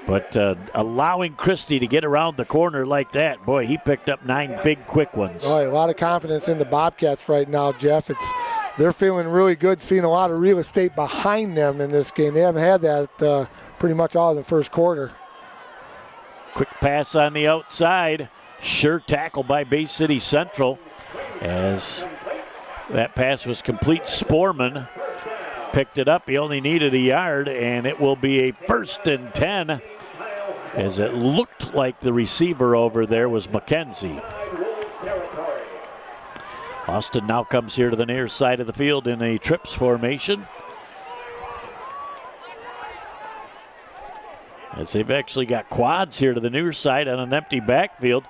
But allowing Christie to get around the corner like that, boy, he picked up 9 big, quick ones. Oh, a lot of confidence in the Bobcats right now, Jeff. They're feeling really good, seeing a lot of real estate behind them in this game. They haven't had that pretty much all in the first quarter. Quick pass on the outside. Sure tackle by Bay City Central, as that pass was complete. Sporman picked it up. He only needed a yard, and it will be a 1st and 10, as it looked like the receiver over there was McKenzie. Austin now comes here to the near side of the field in a trips formation, as they've actually got quads here to the near side on an empty backfield.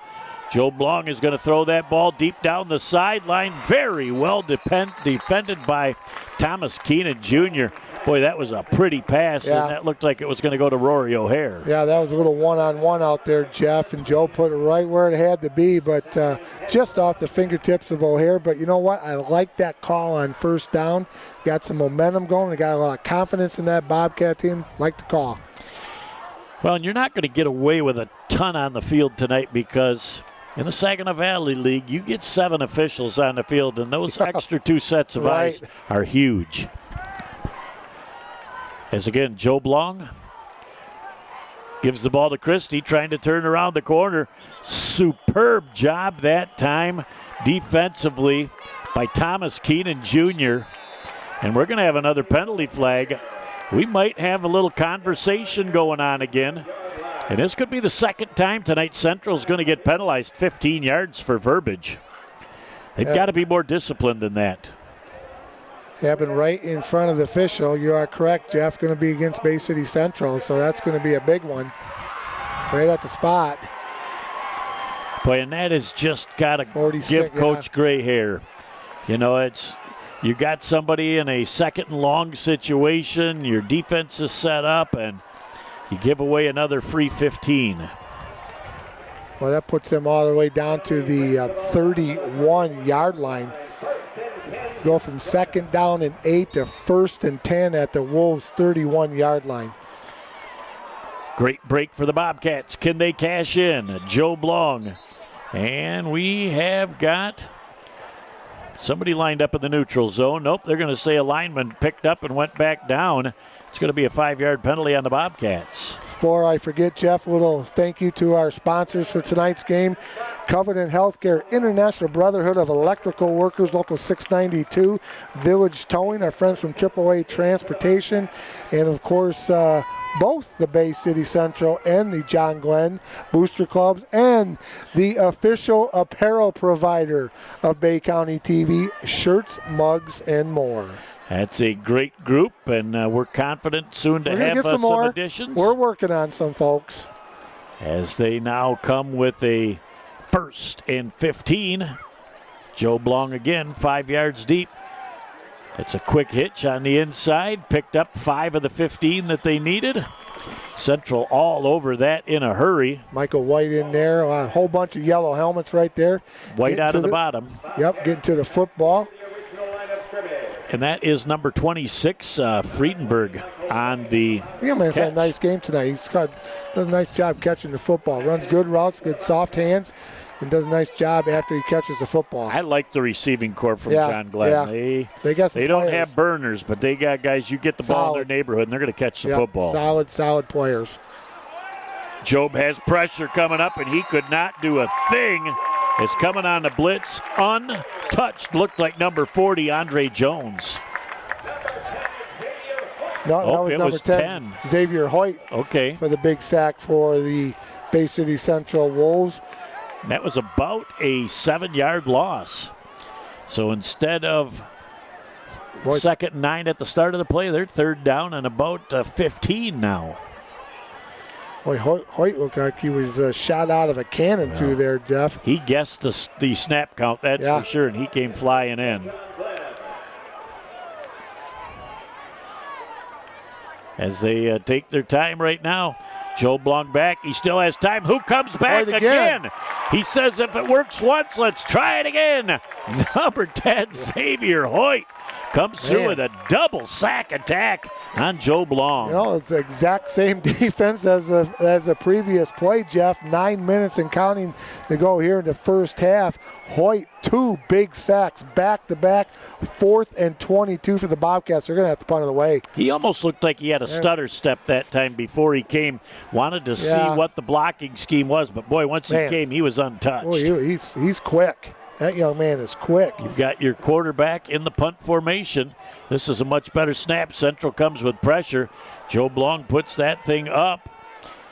Joe Blong is going to throw that ball deep down the sideline. Very well defended by Thomas Keenan Jr. Boy, that was a pretty pass, and that looked like it was going to go to Rory O'Hare. Yeah, that was a little one-on-one out there, Jeff, and Joe put it right where it had to be, but just off the fingertips of O'Hare. But you know what? I like that call on first down. Got some momentum going. They got a lot of confidence in that Bobcat team. Like the call. Well, and you're not going to get away with a ton on the field tonight, because in the Saginaw Valley League, you get 7 officials on the field, and those extra 2 sets of eyes are huge. As again, Joe Blong gives the ball to Christie, trying to turn around the corner. Superb job that time defensively by Thomas Keenan Jr. And we're going to have another penalty flag. We might have a little conversation going on again. And this could be the second time tonight Central's going to get penalized 15 yards for verbiage. They've got to be more disciplined than that. Happened right in front of the official. You are correct, Jeff. Going to be against Bay City Central, so that's going to be a big one. Right at the spot. Boy, and that has just got to give Coach Gray hair. You know, you got somebody in a second and long situation, your defense is set up, and you give away another free 15. Well, that puts them all the way down to the 31-yard line. Go from second down and 8 to 1st and 10 at the Wolves' 31-yard line. Great break for the Bobcats. Can they cash in? Joe Blong. And we have got somebody lined up in the neutral zone. Nope, they're going to say a lineman picked up and went back down. It's going to be a 5-yard penalty on the Bobcats. Before I forget, Jeff, a little thank you to our sponsors for tonight's game. Covenant Healthcare, International Brotherhood of Electrical Workers, Local 692, Village Towing, our friends from AAA Transportation, and of course, both the Bay City Central and the John Glenn Booster Clubs, and the official apparel provider of Bay County TV, shirts, mugs, and more. That's a great group, and we're confident soon to have some additions. We're working on some, folks. As they now come with a 1st and 15. Joe Blong again, 5 yards deep. It's a quick hitch on the inside. Picked up 5 of the 15 that they needed. Central all over that in a hurry. Michael White in there. A whole bunch of yellow helmets right there. White out of the bottom. Yep, getting to the football. And that is number 26, Friedenberg, on the man's had a nice game tonight. Does a nice job catching the football. Runs good routes, good soft hands, and does a nice job after he catches the football. I like the receiving corps from John Glenn. Yeah. They don't have burners, but they got guys, you get the ball in their neighborhood, and they're going to catch the football. Solid players. Job has pressure coming up, and he could not do a thing. Is coming on the blitz, untouched. Looked like number 40, Andre Jones. No, that was number 10, Xavier Hoyt. Okay. For the big sack for the Bay City Central Wolves. That was about a 7-yard loss. So instead of 2nd and 9 at the start of the play, they're 3rd down and about 15 now. Boy, Hoyt looked like he was shot out of a cannon through there, Jeff. He guessed the snap count, that's for sure, and he came flying in. As they take their time right now, Joe Blong back. He still has time. Who comes back again? He says if it works once, let's try it again. Number 10, Xavier Hoyt, comes through with a double sack attack on Joe Blong. You know, it's the exact same defense as the previous play, Jeff. 9 minutes and counting to go here in the first half. Hoyt, 2 big sacks back-to-back, 4th and 22 for the Bobcats. They're going to have to punt it away. He almost looked like he had a stutter step that time before he came. Wanted to see what the blocking scheme was, but boy, once he came, he was untouched. Boy, he's quick. That young man is quick. You've got your quarterback in the punt formation. This is a much better snap. Central comes with pressure. Joe Blong puts that thing up,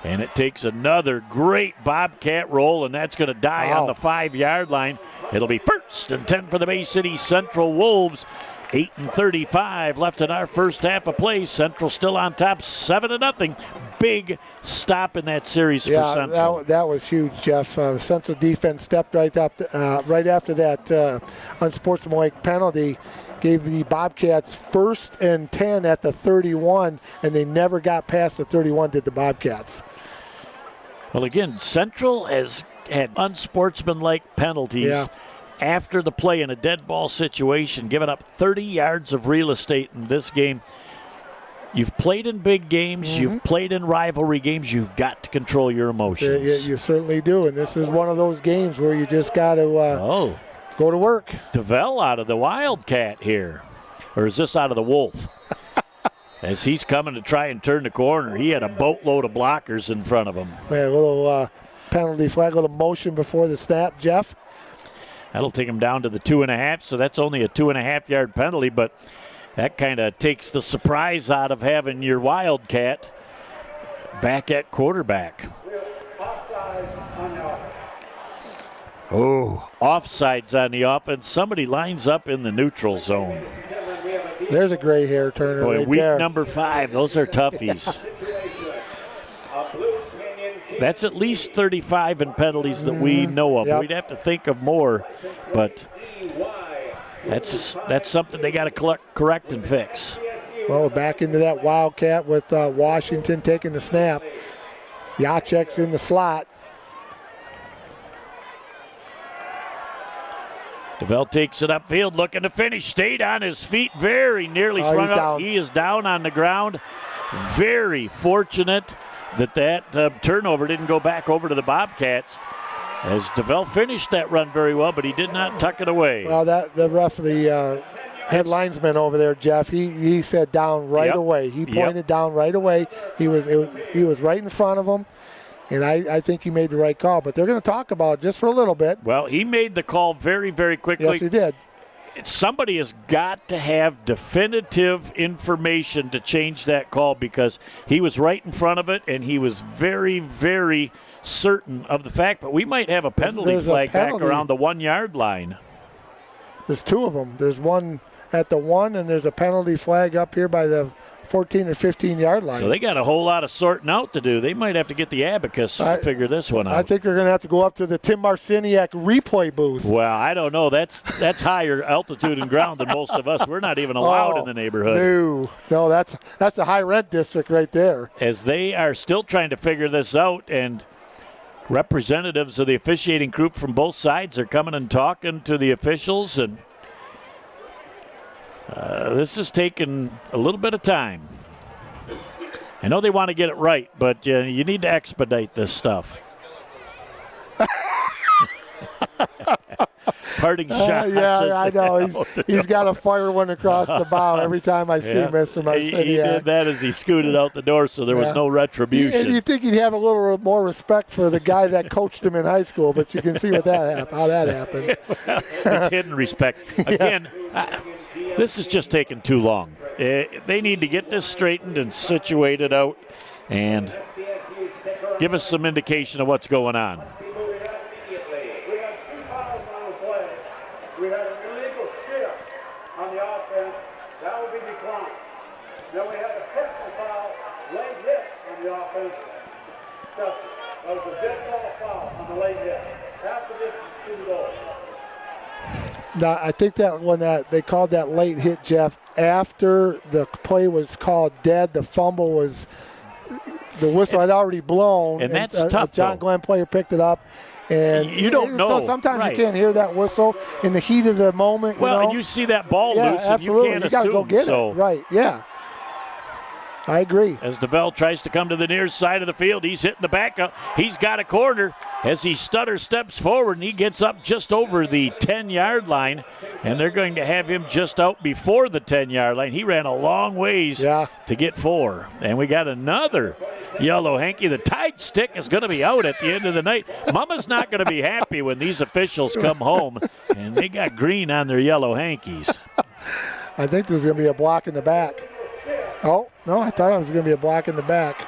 and it takes another great Bobcat roll, and that's going to die on the 5-yard line. It'll be 1st and 10 for the Bay City Central Wolves. 8:35 left in our first half of play. Central still on top, 7-0. Big stop in that series for Central. Yeah, that was huge, Jeff. Central defense stepped right up right after that unsportsmanlike penalty. Gave the Bobcats 1st and 10 at the 31, and they never got past the 31, did the Bobcats. Well, again, Central has had unsportsmanlike penalties after the play in a dead ball situation, giving up 30 yards of real estate in this game. You've played in big games. You've played in rivalry games. You've got to control your emotions. You certainly do, and this is one of those games where you just got to go to work. DeVell out of the Wildcat here. Or is this out of the Wolf? As he's coming to try and turn the corner, he had a boatload of blockers in front of him. A little penalty flag, a little motion before the snap, Jeff. That'll take him down to the 2.5, so that's only a 2.5-yard penalty, but that kind of takes the surprise out of having your Wildcat back at quarterback. Offsides on the offense. Somebody lines up in the neutral zone. There's a gray hair turner Boy, right week there. number 5, those are toughies. That's at least 35 in penalties that we know of. Yep. We'd have to think of more, but that's something they got to correct and fix. Well, back into that Wildcat with Washington taking the snap. Jacek's in the slot. DeVell takes it upfield, looking to finish. Stayed on his feet, very nearly Oh, sprung he's up. down. He is down on the ground. Very fortunate that turnover didn't go back over to the Bobcats, as DeVell finished that run very well, but he did not tuck it away. Well, the head linesman over there, Jeff, he said down right away. He pointed down right away. He was right in front of him, and I think he made the right call. But they're going to talk about it just for a little bit. Well, he made the call very, very quickly. Yes, he did. Somebody has got to have definitive information to change that call, because he was right in front of it, and he was very, very certain of the fact. But we might have a penalty There's a flag penalty. back around the 1 yard line. There's 2 of them. There's one at the 1, and there's a penalty flag up here by the 14 or 15-yard line. So they got a whole lot of sorting out to do. They might have to get the abacus to figure this one out. I think they're going to have to go up to the Tim Marciniak replay booth. Well, I don't know. That's higher altitude and ground than most of us. We're not even allowed in the neighborhood. No, that's a high rent district right there. As they are still trying to figure this out, and representatives of the officiating group from both sides are coming and talking to the officials, and this is taking a little bit of time. I know they want to get it right, but you need to expedite this stuff. Parting shot. Yeah, I know. He's got to fire one across the bow every time I see Mr. Marciniak. He did that as he scooted out the door, so there was no retribution. And you think he'd have a little more respect for the guy that coached him in high school, but you can see how that happened. It's hidden respect. Again, this is just taking too long. They need to get this straightened and situated out and give us some indication of what's going on. We had an illegal shift on the offense. That will be declined. Then we had a personal foul, late hit on the offense. That was a dead ball foul on the late hit. After this, it's 2 goals. Now, I think that when they called that late hit, Jeff, after the play was called dead, the fumble was, the whistle had already blown. And that's tough, a John though. Glenn player picked it up. And you don't know. So sometimes right. you can't hear that whistle in the heat of the moment. Well, you know? and you see that ball loose, absolutely. and you can't gotta assume. go get so. it. Right, yeah. I agree. As DeVell tries to come to the near side of the field, he's hitting the back. He's got a corner as he steps forward, and he gets up just over the 10-yard line, and they're going to have him just out before the 10-yard line. He ran a long ways to get 4. And we got another yellow hanky. The Tide stick is going to be out at the end of the night. Mama's not going to be happy when these officials come home, and they got green on their yellow hankies. I think there's going to be a block in the back. Oh, no, I thought it was going to be a block in the back.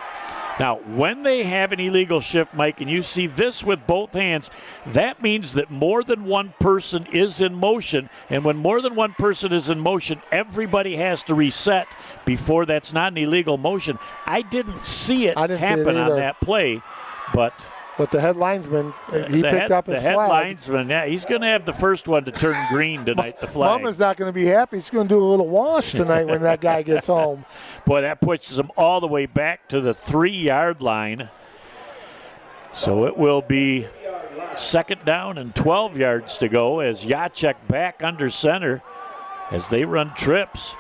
Now, when they have an illegal shift, Mike, and you see this with both hands, that means that more than one person is in motion. And when more than one person is in motion, everybody has to reset before that's not an illegal motion. I didn't see it happen on that play, but the head linesman, he picked up his flag. The head linesman, he's going to have the first one to turn green tonight, the flag. Mama's not going to be happy. He's going to do a little wash tonight when that guy gets home. Boy, that pushes him all the way back to the 3-yard line. So it will be 2nd down and 12 yards to go as Jacek back under center as they run trips.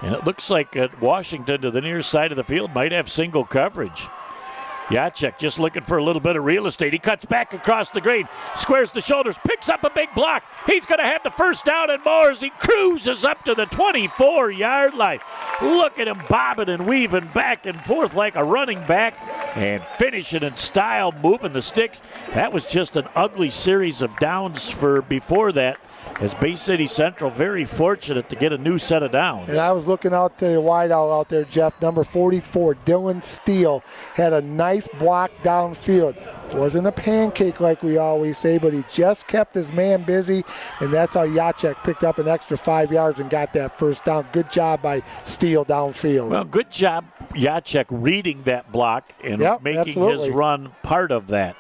And it looks like Washington to the near side of the field might have single coverage. Jacek just looking for a little bit of real estate. He cuts back across the green, squares the shoulders, picks up a big block. He's going to have the first down and more as he cruises up to the 24-yard line. Look at him bobbing and weaving back and forth like a running back and finishing in style, moving the sticks. That was just an ugly series of downs for before that, as Bay City Central very fortunate to get a new set of downs. And I was looking out to the wideout out there, Jeff. Number 44, Dylan Steele, had a nice block downfield. Wasn't a pancake like we always say, but he just kept his man busy, and that's how Jacek picked up an extra 5 yards and got that first down. Good job by Steele downfield. Well, good job, Jacek, reading that block and making his run part of that.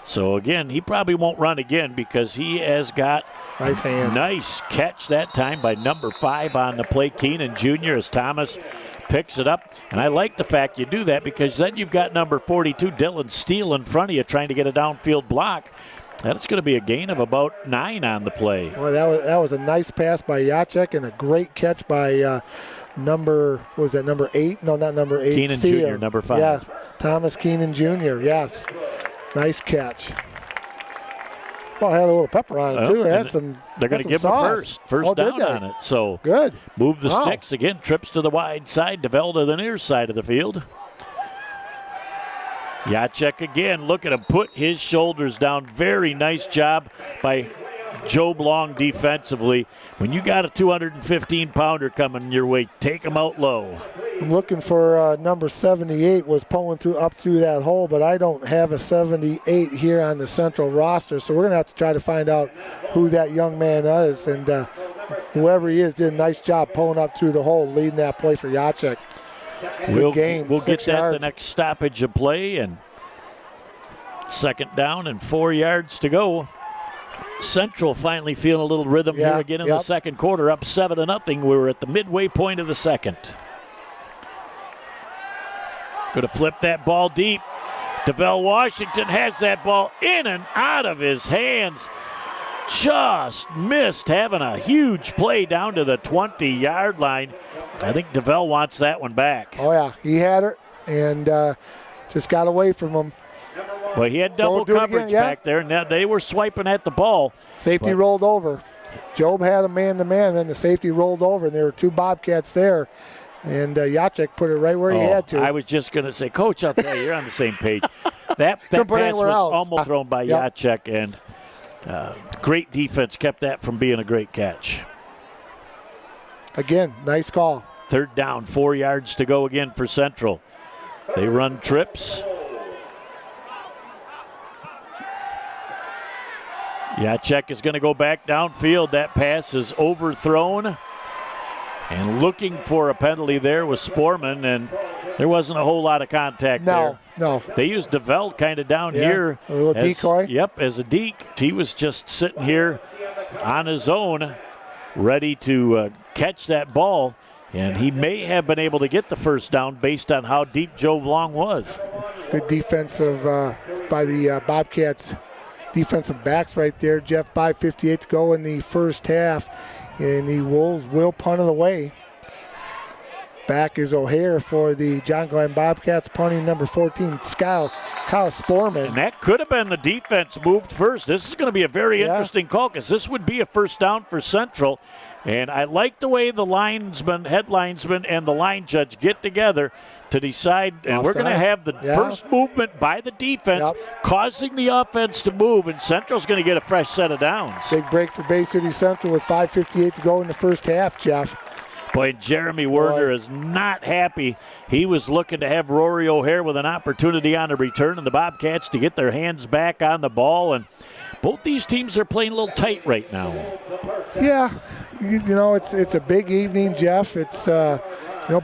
So, again, he probably won't run again because he has got nice hands. Nice catch that time by number 5 on the play, Keenan Jr., as Thomas picks it up. And I like the fact you do that because then you've got number 42, Dylan Steele, in front of you trying to get a downfield block. That's going to be a gain of about 9 on the play. Well, that was a nice pass by Jacek and a great catch by number 8? No, not number 8. Keenan Jr., number 5. Yeah, Thomas Keenan Jr., yes. Nice catch. Well, I had a little pepper on it, too. They're going to give him a first down on it. So good. Move the sticks again. Trips to the wide side. DeVell to the near side of the field. Jacek again. Look at him put his shoulders down. Very nice job by Job Long defensively. When you got a 215-pounder coming your way, take him out low. I'm looking for number 78, was pulling up through that hole, but I don't have a 78 here on the Central roster, so we're going to have to try to find out who that young man is, and whoever he is did a nice job pulling up through the hole, leading that play for Jacek. We'll get that the next stoppage of play, and second down and 4 yards to go. Central finally feeling a little rhythm here again in the second quarter, up 7-0. We're at the midway point of the second. Going to flip that ball deep. DeVell Washington has that ball in and out of his hands. Just missed having a huge play down to the 20-yard line. I think DeVell wants that one back. Oh, yeah. He had it and just got away from him. Well, he had double coverage back there, and they were swiping at the ball. Safety rolled over. Job had a man-to-man, then the safety rolled over, and there were 2 Bobcats there. And Jacek put it right where he had to. I was just going to say, Coach, I'll tell you, you're on the same page. That pass was almost thrown by Jacek, and great defense kept that from being a great catch. Again, nice call. Third down, 4 yards to go again for Central. They run trips. Jacek is going to go back downfield. That pass is overthrown. And looking for a penalty there was Sporman, and there wasn't a whole lot of contact there. No. They used DeVell kind of down here. A little decoy. Yep, as a deke. He was just sitting here on his own, ready to catch that ball, and he may have been able to get the first down based on how deep Joe Long was. Good defensive by the Bobcats defensive backs right there. Jeff, 5:58 to go in the first half. And the Wolves will punt it away. Back is O'Hare for the John Glenn Bobcats, punting number 14, Kyle Sporman. And that could have been the defense moved first. This is going to be a very interesting call because this would be a first down for Central. And I like the way the head linesman, and the line judge get together to decide. And we're going to have the first movement by the defense, causing the offense to move, and Central's going to get a fresh set of downs. Big break for Bay City Central with 5:58 to go in the first half, Jeff. Boy, Jeremy Werner is not happy. He was looking to have Rory O'Hare with an opportunity on a return, and the Bobcats to get their hands back on the ball. And both these teams are playing a little tight right now. Yeah, you know, it's a big evening, Jeff. It's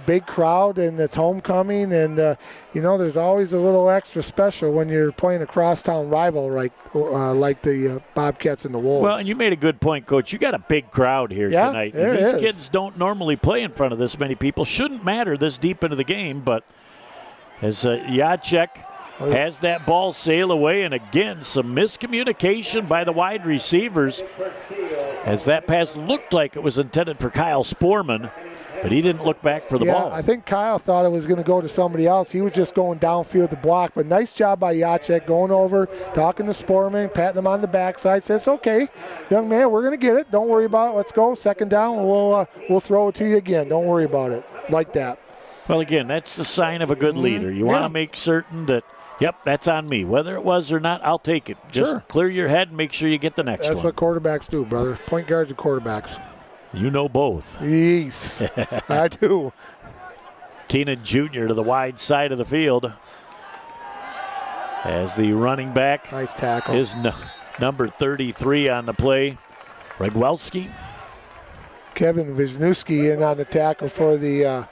big crowd, and it's homecoming, and there's always a little extra special when you're playing a crosstown rival like the Bobcats and the Wolves. Well, and you made a good point, Coach. You got a big crowd here tonight. These kids don't normally play in front of this many people. Shouldn't matter this deep into the game, but as Jacek has that ball sail away, and again, some miscommunication by the wide receivers as that pass looked like it was intended for Kyle Sporman, but he didn't look back for the ball. I think Kyle thought it was going to go to somebody else. He was just going downfield to block, but nice job by Jacek going over, talking to Sporman, patting him on the backside, says, okay, young man, we're going to get it. Don't worry about it. Let's go. Second down, we'll throw it to you again. Don't worry about it. Like that. Well, again, that's the sign of a good leader. You want to make certain that, yep, that's on me. Whether it was or not, I'll take it. Just clear your head and make sure you get the next one. That's what quarterbacks do, brother. Point guards and quarterbacks. You know both. Yes, I do. Keenan Jr. to the wide side of the field as the running back. Nice tackle. Is number 33 on the play, Regwelski. Kevin Wisniewski in on the tackle for the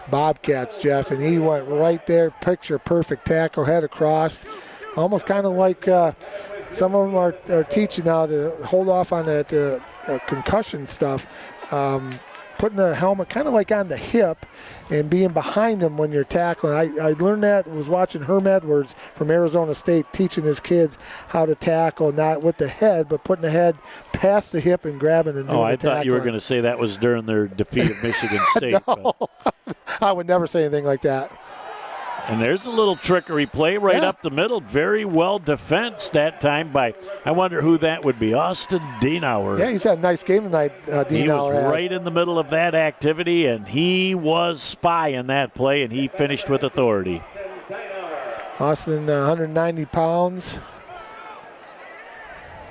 Bobcats, Jeff, and he went right there, picture perfect tackle, head across. Almost kind of like some of them are teaching now to hold off on that concussion stuff. Putting the helmet kind of like on the hip and being behind them when you're tackling. I learned that, was watching Herm Edwards from Arizona State teaching his kids how to tackle, not with the head, but putting the head past the hip and grabbing and doing the tackling. I thought you were going to say that was during their defeat of Michigan State. No, I would never say anything like that. And there's a little trickery play right up the middle. Very well defensed that time by, I wonder who that would be, Austin Dienauer. Yeah, he's had a nice game tonight, Dienauer. He was right in the middle of that activity, and he was spy in that play, and he finished with authority. Austin, 190 pounds.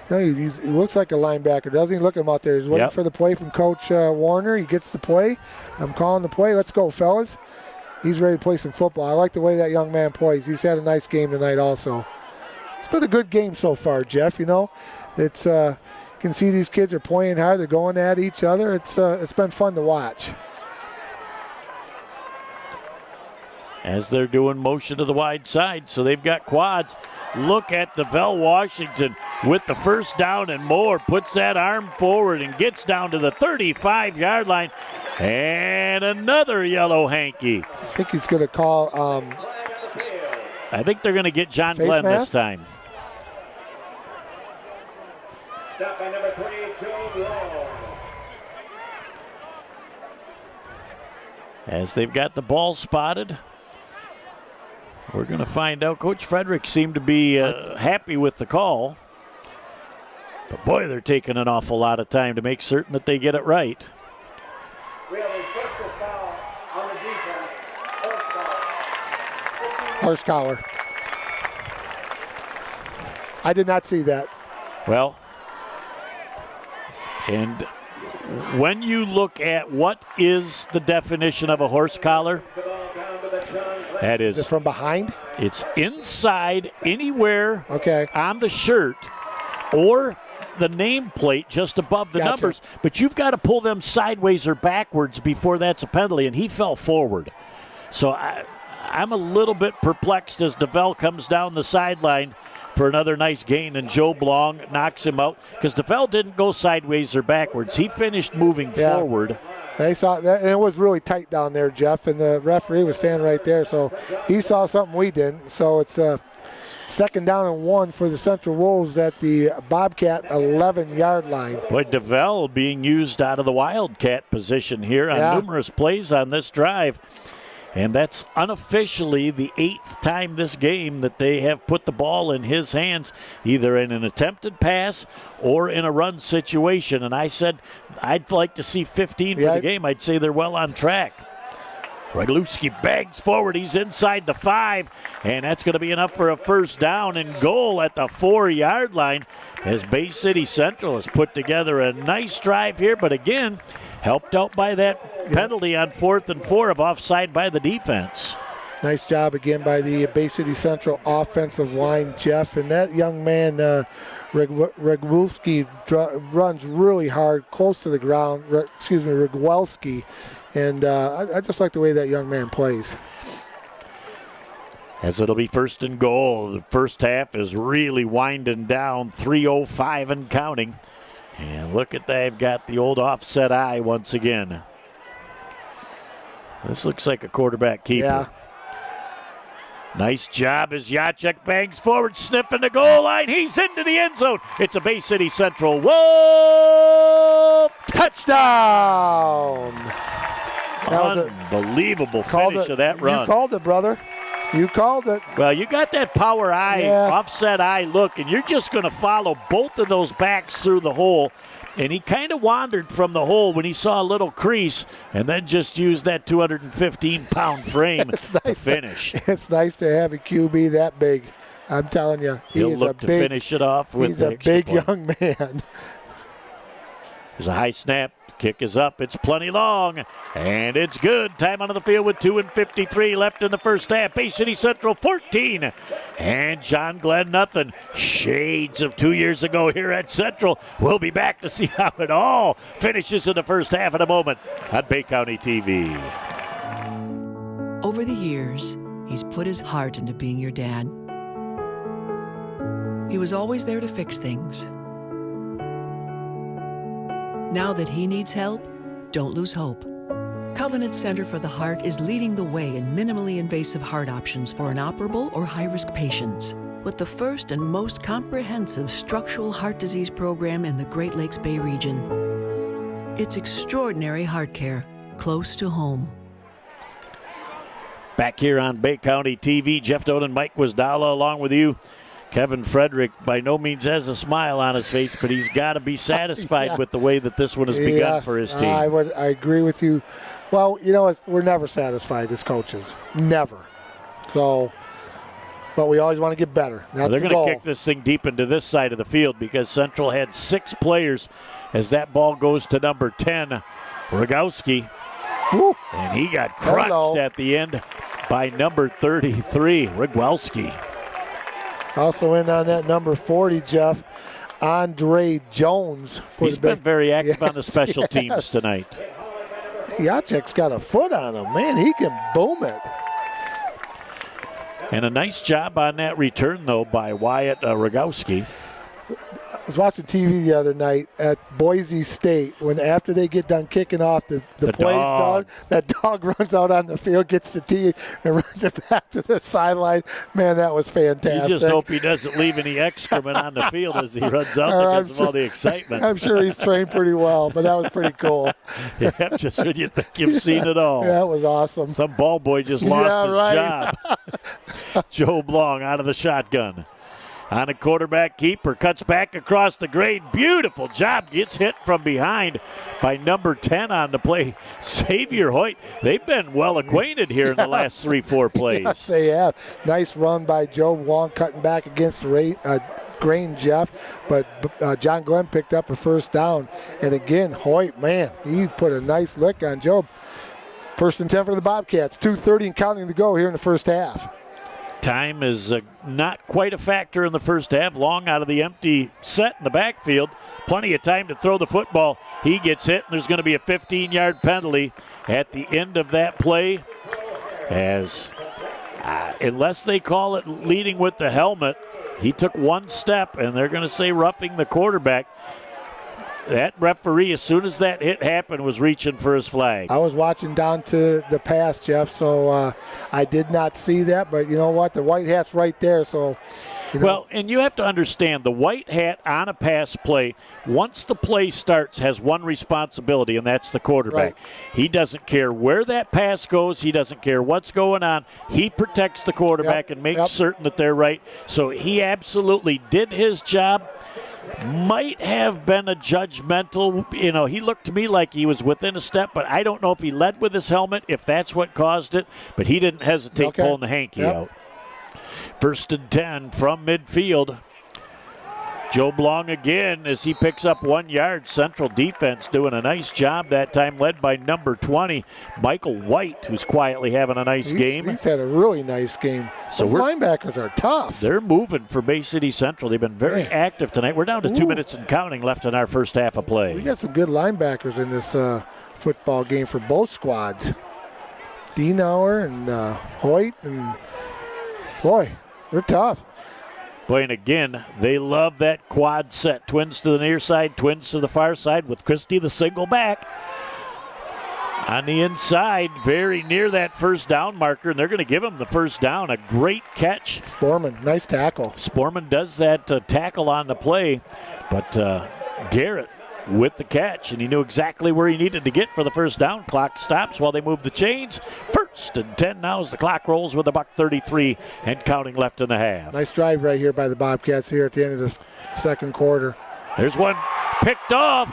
No, he looks like a linebacker, doesn't he? Look at him out there. He's waiting for the play from Coach Warner. He gets the play. I'm calling the play. Let's go, fellas. He's ready to play some football. I like the way that young man plays. He's had a nice game tonight also. It's been a good game so far, Jeff. You know, it's you can see these kids are playing hard. They're going at each other. It's been fun to watch. As they're doing motion to the wide side, so they've got quads. Look at DeVell Washington with the first down and more. Puts that arm forward and gets down to the 35-yard line. And another yellow hanky. I think he's going to call. I think they're going to get John Glenn this time. Stop by number 22, Long. As they've got the ball spotted, we're going to find out. Coach Frederick seemed to be happy with the call. But boy, they're taking an awful lot of time to make certain that they get it right. We have a personal foul on the defense. Horse collar. I did not see that. Well, and when you look at what is the definition of a horse collar, that is it from behind? It's inside anywhere on the shirt or the nameplate just above the numbers, but you've got to pull them sideways or backwards before that's a penalty, and he fell forward. So I'm a little bit perplexed as DeVell comes down the sideline for another nice gain, and Joe Blong knocks him out because DeVell didn't go sideways or backwards. He finished moving forward. They saw that, and it was really tight down there, Jeff, and the referee was standing right there, so he saw something we didn't. So it's second down and 1 for the Central Wolves at the Bobcat 11-yard line. Boy, DeVell being used out of the Wildcat position here on numerous plays on this drive. And that's unofficially the 8th time this game that they have put the ball in his hands, either in an attempted pass or in a run situation. And I said I'd like to see 15 for the game. I'd say they're well on track. Regluski bangs forward. He's inside the 5, and that's going to be enough for a first down and goal at the 4-yard line as Bay City Central has put together a nice drive here, but again, helped out by that penalty on 4th and 4 of offside by the defense. Nice job again by the Bay City Central offensive line, Jeff. And that young man, Regwelski, runs really hard, close to the ground. Regwelski. And I just like the way that young man plays. As it'll be first and goal. The first half is really winding down, 3:05 and counting. And look at that, they've got the old offset eye once again. This looks like a quarterback keeper. Yeah. Nice job as Jacek bangs forward, sniffing the goal line. He's into the end zone. It's a Bay City Central Wolf touchdown. Unbelievable finish of that run. You called it, brother. You called it. Well, you got that power eye, offset eye look, and you're just going to follow both of those backs through the hole. And he kind of wandered from the hole when he saw a little crease and then just used that 215-pound frame to finish. It's nice to have a QB that big. I'm telling you, He'll look to finish it off with he's the a big point. young man. There's a high snap. Kick is up. It's plenty long, and it's good. Time onto the field with 2:53 left in the first half. Bay City Central 14, and John Glenn nothing. Shades of 2 years ago here at Central. We'll be back to see how it all finishes in the first half in a moment on Bay County TV. Over the years, he's put his heart into being your dad. He was always there to fix things. Now that he needs help, don't lose hope. Covenant Center for the Heart is leading the way in minimally invasive heart options for inoperable or high-risk patients, with the first and most comprehensive structural heart disease program in the Great Lakes Bay region. It's extraordinary heart care, close to home. Back here on Bay County TV, Jeff Doan and Mike Wisdala along with you. Kevin Frederick by no means has a smile on his face, but he's got to be satisfied with the way that this one has begun for his team. I agree with you. Well, we're never satisfied as coaches. Never. So, but we always want to get better. That's they're the going goal. to kick this thing deep into this side of the field because Central had 6 players as that ball goes to number 10, Rogowski. Woo. And he got crunched at the end by number 33, Rogowski. Also in on that number 40, Jeff, Andre Jones. He's been very active on the special teams tonight. Jacek's got a foot on him. Man, he can boom it. And a nice job on that return, though, by Wyatt Rogowski. I was watching TV the other night at Boise State when after they get done kicking off the plays dog, that dog runs out on the field, gets the tee, and runs it back to the sideline. Man, that was fantastic. You just hope he doesn't leave any excrement on the field as he runs out because of all the excitement. I'm sure he's trained pretty well, but that was pretty cool. Yeah, just when you think you've seen it all. That was awesome. Some ball boy just lost his job. Joe Blong out of the shotgun. On a quarterback keeper, cuts back across the grade. Beautiful job. Gets hit from behind by number 10 on the play, Xavier Hoyt. They've been well acquainted here in the last 3-4 plays. Yes, they have. Nice run by Joe Blong, cutting back against the grain, Jeff. But John Glenn picked up a first down. And again, Hoyt, man, he put a nice lick on Joe. First and 10 for the Bobcats. 2:30 and counting to go here in the first half. Time is not quite a factor in the first half. Long out of the empty set in the backfield. Plenty of time to throw the football. He gets hit, and there's going to be a 15-yard penalty at the end of that play. As unless they call it leading with the helmet, he took one step, and they're going to say roughing the quarterback. That referee, as soon as that hit happened, was reaching for his flag. I was watching down to the pass, Jeff, so I did not see that. But you know what? The white hat's right there. So, Well, and you have to understand the white hat on a pass play, once the play starts, has one responsibility, and that's the quarterback. Right. He doesn't care where that pass goes. He doesn't care what's going on. He protects the quarterback and makes certain that they're right. So he absolutely did his job. Might have been a judgmental, he looked to me like he was within a step, but I don't know if he led with his helmet, if that's what caused it, but he didn't hesitate pulling the hanky out. First and 10 from midfield. Joe Blong again as he picks up 1 yard. Central defense doing a nice job that time, led by number 20, Michael White, who's quietly having a nice game. He's had a really nice game. So those linebackers are tough. They're moving for Bay City Central. They've been very active tonight. We're down to 2 minutes and counting left in our first half of play. We got some good linebackers in this football game for both squads. Dienauer and Hoyt, and boy, they're tough. Boy, and again, they love that quad set. Twins to the near side, twins to the far side with Christie the single back. On the inside, very near that first down marker, and they're going to give him the first down. A great catch. Sporman, nice tackle. Sporman does that tackle on the play, but Garrett with the catch, and he knew exactly where he needed to get for the first down. Clock stops while they move the chains. 1st and 10 now as the clock rolls with $1:33 and counting left in the half. Nice drive right here by the Bobcats here at the end of the second quarter. There's one picked off,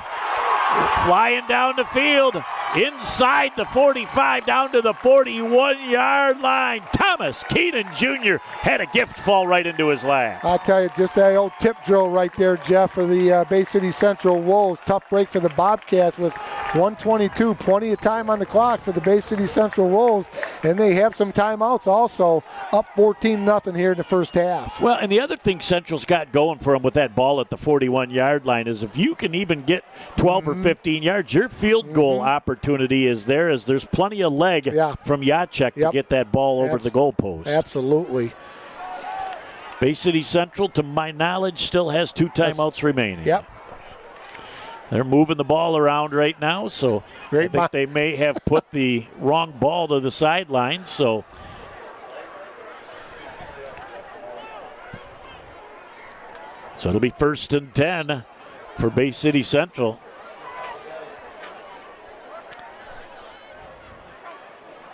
flying down the field, inside the 45, down to the 41-yard line. Thomas Keenan Jr. had a gift fall right into his lap. I'll tell you, just that old tip drill right there, Jeff, for the Bay City Central Wolves. Tough break for the Bobcats with 1:22, plenty of time on the clock for the Bay City Central Wolves, and they have some timeouts also, up 14-0 here in the first half. Well, and the other thing Central's got going for them with that ball at the 41-yard line is if you can even get 12 or 15 yards, your field goal opportunity is there, as there's plenty of leg from Jacek to get that ball over the goalpost. Absolutely. Bay City Central, to my knowledge, still has 2 timeouts remaining. Yep. They're moving the ball around right now, so I think they may have put the wrong ball to the sideline. So it'll be 1st and 10 for Bay City Central.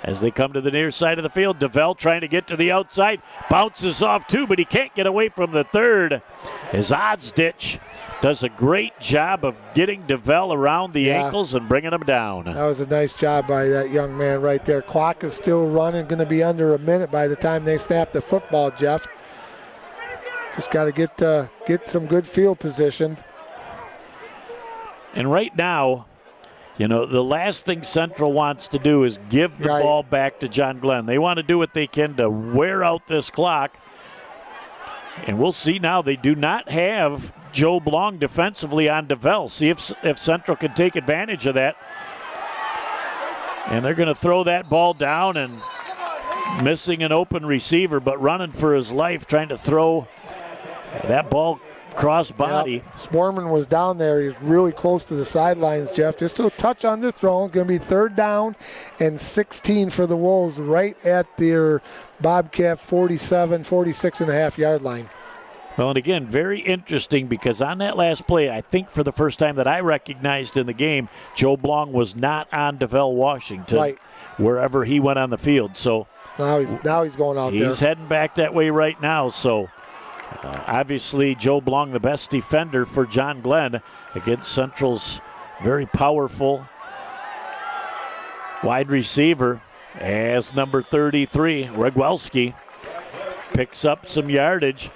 As they come to the near side of the field, DeVell trying to get to the outside, bounces off 2, but he can't get away from the 3rd. As Oddsditch does a great job of getting DeVell around the ankles and bringing him down. That was a nice job by that young man right there. Clock is still running, going to be under a minute by the time they snap the football, Jeff. Just got to get some good field position. And right now, you know, the last thing Central wants to do is give the ball back to John Glenn. They want to do what they can to wear out this clock. And we'll see now. They do not have Joe Blong defensively on DeVell. See if Central can take advantage of that. And they're going to throw that ball down, and missing an open receiver, but running for his life, trying to throw that ball cross body. Yep. Sporman was down there. He's really close to the sidelines, Jeff. Just a touch underthrown. It's going to be 3rd down and 16 for the Wolves right at their Bobcat 46.5-yard line. Well, and again, very interesting because on that last play, I think for the first time that I recognized in the game, Joe Blong was not on DeVell Washington wherever he went on the field. So now he's going out there. He's heading back that way right now. So obviously, Joe Blong, the best defender for John Glenn against Central's very powerful wide receiver, as number 33, Regwelski, picks up some yardage,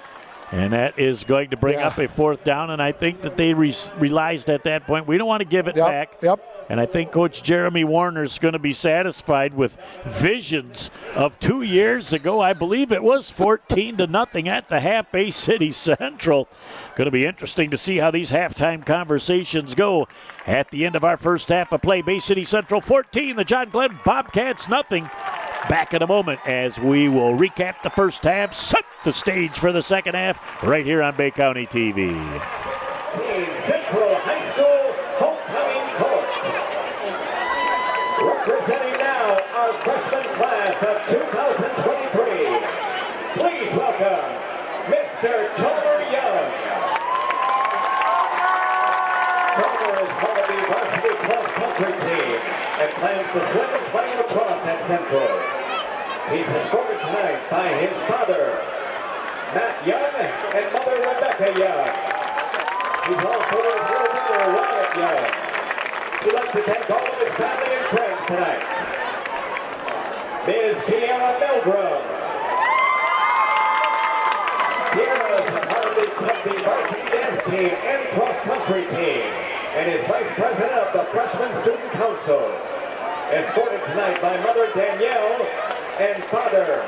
and that is going to bring up a 4th down. And I think that they realized at that point, we don't want to give it back. And I think Coach Jeremy Warner is going to be satisfied with visions of 2 years ago. I believe it was 14-0 at the half, Bay City Central. Going to be interesting to see how these halftime conversations go at the end of our first half of play. Bay City Central 14, the John Glenn Bobcats nothing. Back in a moment as we will recap the first half, set the stage for the second half right here on Bay County TV. Central High School homecoming court. Representing now our freshman class of 2023. Please welcome Mr. Chalmer Young. Chalmer is part of the Varsity cross-country team and plans to swim and play lacrosse at Central. He's escorted tonight by his father, Matt Young, and mother, Rebecca Young. He's also with his little brother, Wyatt Young. We'd like to thank all of his family and friends tonight. Ms. Kiara Milgram. Kiara is a part of the varsity dance team and cross-country team, and is vice president of the Freshman Student Council. Escorted tonight by mother Danielle and father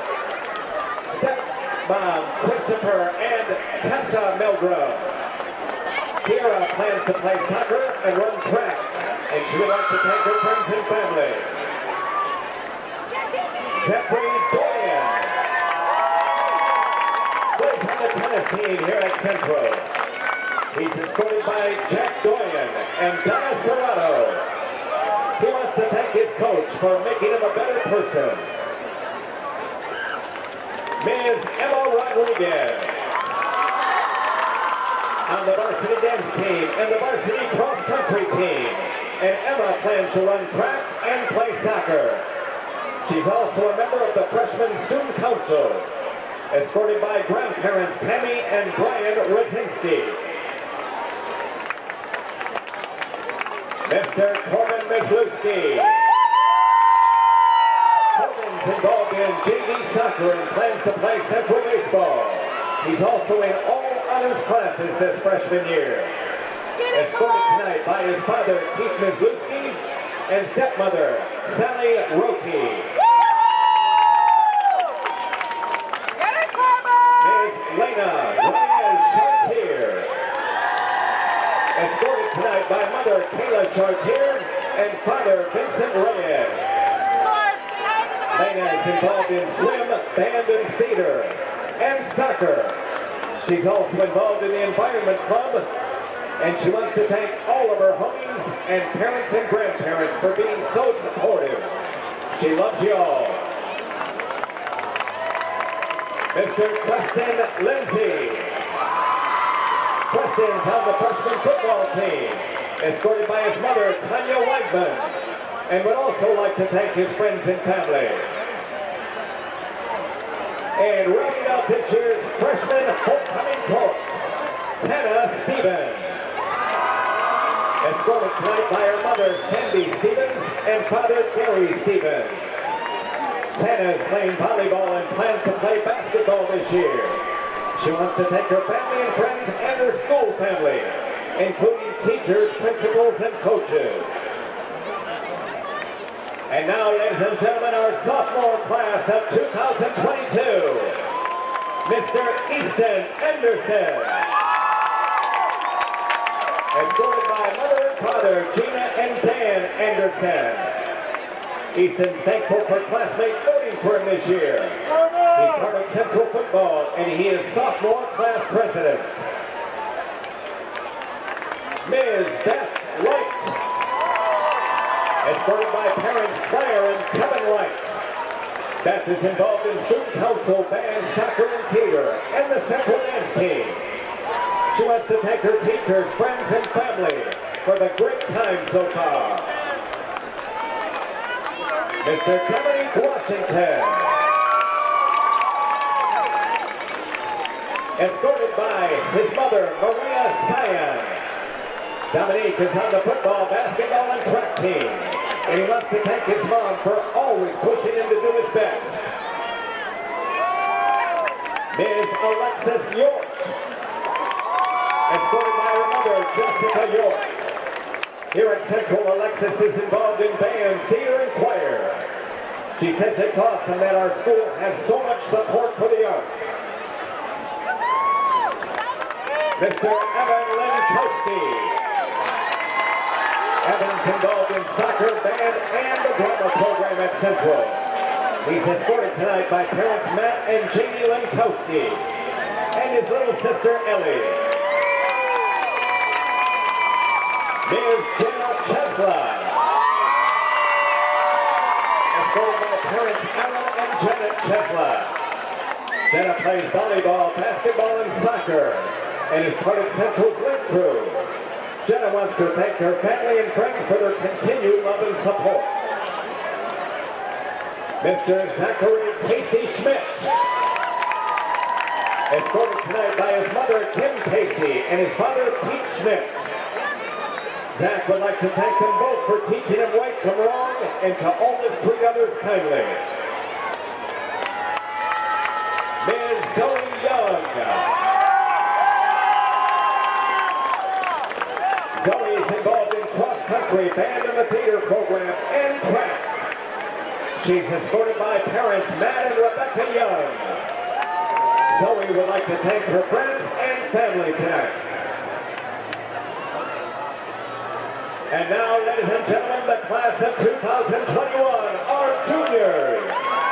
stepmom Christopher and Tessa Milgram. Kiara plans to play soccer and run track, and she would like to thank her friends and family. Zachary Doyen plays on the tennis team here at Central. He's escorted by Jack Doyen and Donna Serrato. He wants to thank his coach for making him a better person. Ms. Emma Rodriguez. on the varsity dance team and the varsity cross-country team. And Emma plans to run track and play soccer. She's also a member of the Freshman Student Council, escorted by grandparents Tammy and Brian Rudzinski. Mr. Corbin Mislewski. Corbin's involved in JV soccer and plans to play Central baseball. He's also in all honors classes this freshman year. Escorted tonight by his father, Keith Mislewski, and stepmother, Sally Roki. Ms. Lena Reyes Chartier. Escorted tonight by mother, Kayla Chartier, and father, Vincent Reyes. Lena is involved in swim, band, and theater, and soccer. She's also involved in the Environment Club, and she wants to thank all of her homies and parents and grandparents for being so supportive. She loves you all. Mr. Preston Lindsay. Preston's on the freshman football team, escorted by his mother, Tanya Weidman, and would also like to thank his friends and family. And rounding out this year's freshman homecoming court, Tana Stevens. Escorted tonight by her mother, Sandy Stevens, and father, Gary Stevens. Tana is playing volleyball and plans to play basketball this year. She wants to thank her family and friends and her school family, including teachers, principals, and coaches. And now, ladies and gentlemen, our sophomore class of 2022, Mr. Easton Anderson. Escorted by mother and father, Gina and Dan Anderson. Easton's thankful for classmates voting for him this year. He's part of Central football, and he is sophomore class president. Ms. Beth Wright. Escorted by parents Claire and Kevin Wright. Beth is involved in student council, band, soccer, and theater, and the Central dance team. She wants to thank her teachers, friends, and family for the great time so far. Mr. Dominique Washington. Escorted by his mother, Maria Cyan. Dominique is on the football, basketball, and track team, and he wants to thank his mom for always pushing him to do his best. Ms. Alexis York. Escorted by her mother, Jessica York. Here at Central, Alexis is involved in band, theater, and choir. She says it's awesome that our school has so much support for the arts. Mr. Evan Linkowski. Evan's involved in soccer, band, and the drama program at Central. He's escorted tonight by parents Matt and Jamie Linkowski, and his little sister Ellie. Ms. Jenna Chesla. Escorted by parents Alan and Janet Chesla. Jenna plays volleyball, basketball, and soccer, and is part of Central's Link Crew. Jenna wants to thank her family and friends for their continued love and support. Mr. Zachary Casey Schmidt. Escorted tonight by his mother, Kim Casey, and his father, Pete Schmidt. Zach would like to thank them both for teaching him right from wrong and to always treat others kindly. Ms. Zoe Young. Zoe is involved in cross-country, band, and the theater program, and track. She's escorted by parents Matt and Rebecca Young. Zoe would like to thank her friends and family tonight. And now, ladies and gentlemen, the class of 2021, our juniors.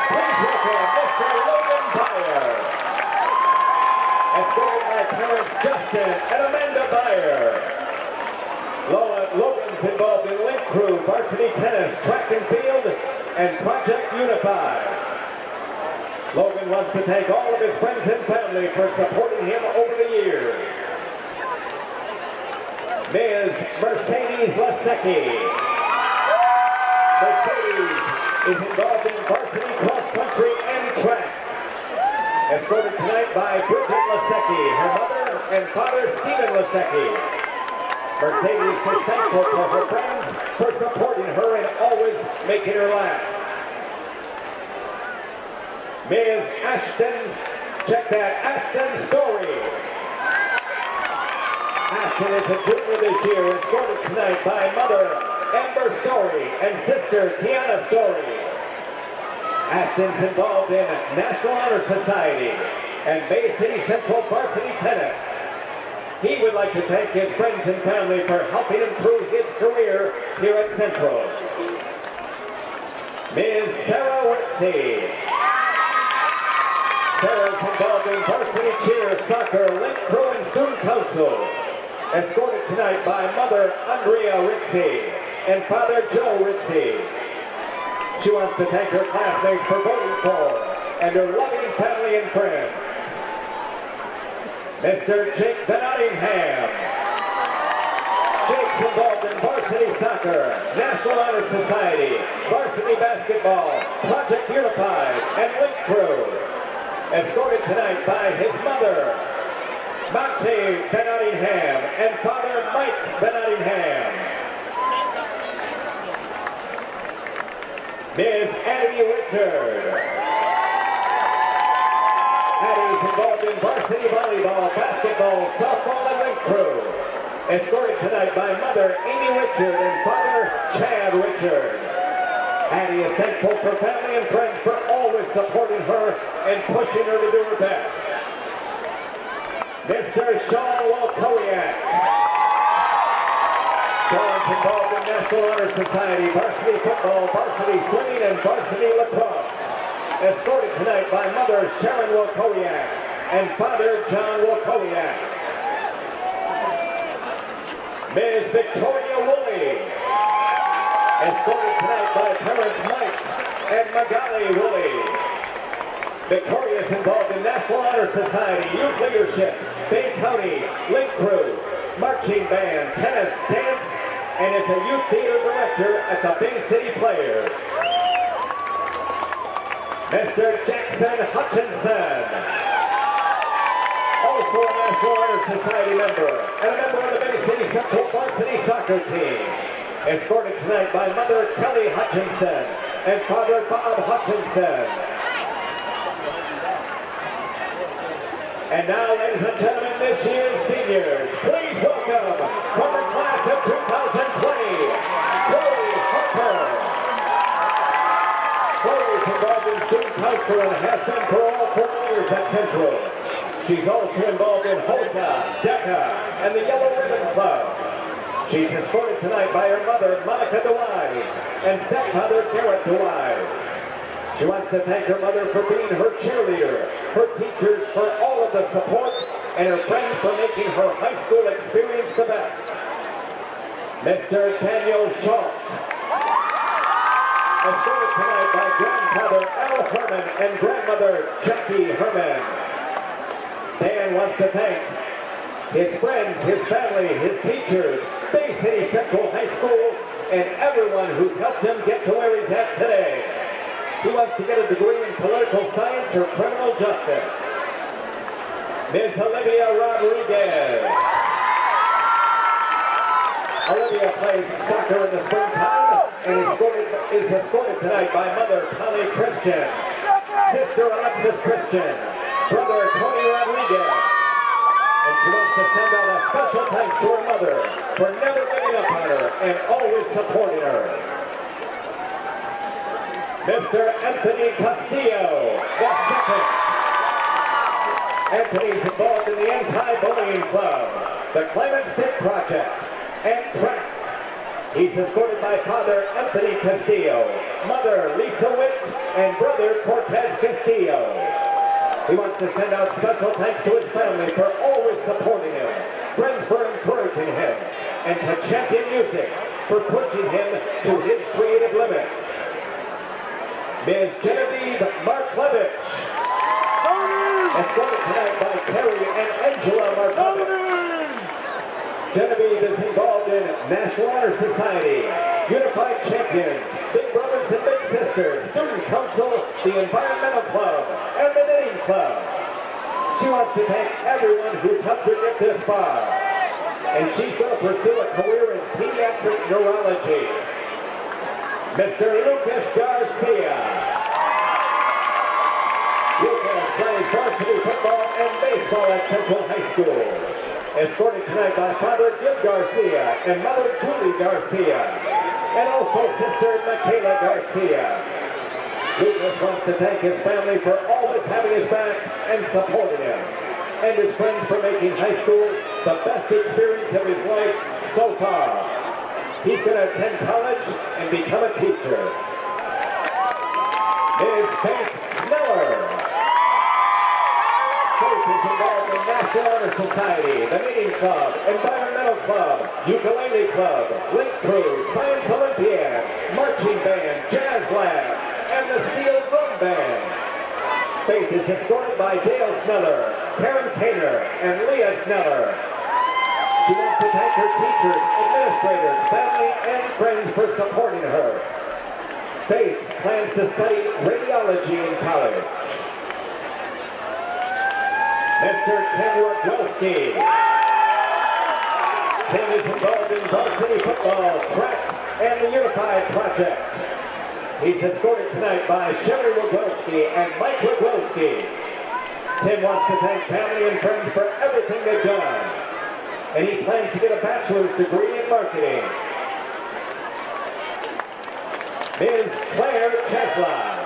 Please welcome Mr. Logan Byer. Escorted by parents Justin and Amanda Byer. Logan's involved in Link Crew, varsity tennis, track and field, and Project Unify. Logan wants to thank all of his friends and family for supporting him over the years. Ms. Mercedes Lasecki. Mercedes is involved in varsity cross country and track. Escorted tonight by Bridget Lasecki, her mother and father Stephen Lasecki. Mercedes is thankful for her friends for supporting her and always making her laugh. Ms. Check that, Ashton Story. Ashton is a junior this year, escorted tonight by mother Amber Story and sister Tiana Story. Ashton's involved in National Honor Society and Bay City Central Varsity Tennis. He would like to thank his friends and family for helping improve his career here at Central. Ms. Sarah Ritzy. Sarah's involved in varsity cheer, soccer, link crew, and student council. Escorted tonight by mother Andrea Ritzy and father Joe Ritzy. She wants to thank her classmates for voting for and her loving family and friends. Mr. Jake Benottingham. Jake's involved in varsity soccer, National Honor Society, varsity basketball, Project Unified, and link crew. Escorted tonight by his mother, Monte Benottingham, and father Mike Benottingham. Ms. Addie Richard. Addie's involved in varsity volleyball, basketball, softball, and link crew. Escorted tonight by mother Amy Richard and father Chad Richard. Addie is thankful for family and friends for always supporting her and pushing her to do her best. Mr. Sean Walkowiak. Sean's involved in National Honor Society, varsity football, varsity swimming, and varsity lacrosse. Escorted tonight by mother Sharon Walkowiak and father John Walkowiak. Ms. Victoria Woolley. Escorted tonight by parents Mike and Magali Woolley. Victoria is involved in National Honor Society, youth leadership, Bay County, link crew, marching band, tennis, dance, and is a youth theater director at the Bay City Players. Mr. Jackson Hutchinson, also a National Honor Society member and a member of the Bay City Central Varsity Soccer Team. Escorted tonight by mother Kelly Hutchinson and father Bob Hutchinson. And now, ladies and gentlemen, this year's seniors, please welcome from the class of 2020, Chloe Harper. Chloe is involved in student council and has been for all 4 years at Central. She's also involved in HOSA, DECA, and the Yellow Ribbon Club. She's escorted tonight by her mother, Monica DeWise, and stepfather, Garrett DeWise. She wants to thank her mother for being her cheerleader, her teachers for all of the support, and her friends for making her high school experience the best. Mr. Daniel Shaw. Escorted tonight by grandfather Al Herman and grandmother Jackie Herman. Dan wants to thank his friends, his family, his teachers, Bay City Central High School, and everyone who's helped him get to where he's at today. He wants to get a degree in political science or criminal justice. Ms. Olivia Rodriguez. Olivia plays soccer in the springtime and is escorted tonight by mother Polly Christian, sister Alexis Christian, brother Tony Rodriguez. And she wants to send out a special thanks to her mother for never giving up on her and always supporting her. Mr. Anthony Castillo, the second. Anthony's involved in the Anti-Bullying Club, the Climate Stick Project, and track. He's escorted by father Anthony Castillo, mother Lisa Witt, and brother Cortez Castillo. He wants to send out special thanks to his family for always supporting him, friends for encouraging him, and to Champion Music for pushing him to his creative limits. Ms. Genevieve Marklevich. Escorted tonight by Terry and Angela Marklevich. Genevieve is involved in National Honor Society, Unified Champions, Big Brothers and Big Sisters, Student Council, the Environmental Club, and the Knitting Club. She wants to thank everyone who's helped her get this far. And she's going to pursue a career in pediatric neurology. Mr. Lucas Garcia. Lucas plays varsity football and baseball at Central High School. Escorted tonight by Father Gil Garcia and Mother Julie Garcia, and also Sister Michaela Garcia. Lucas wants to thank his family for always having his back and supporting him, and his friends for making high school the best experience of his life so far. He's going to attend college and become a teacher. Ms. Faith Sneller. Faith is involved in National Honor Society, the Knitting Club, Environmental Club, Ukulele Club, Link Crew, Science Olympiad, Marching Band, Jazz Lab, and the Steel Drum Band. Faith is escorted by Dale Sneller, Karen Kaner, and Leah Sneller. She wants to thank her teachers, administrators, family, and friends for supporting her. Faith plans to study radiology in college. Mr. Tim Rogowski. Tim is involved in varsity football, track, and the Unified Project. He's escorted tonight by Sherry Rogowski and Mike Rogowski. Tim wants to thank family and friends for everything they've done. And he plans to get a bachelor's degree in marketing. Ms. Claire Chesla.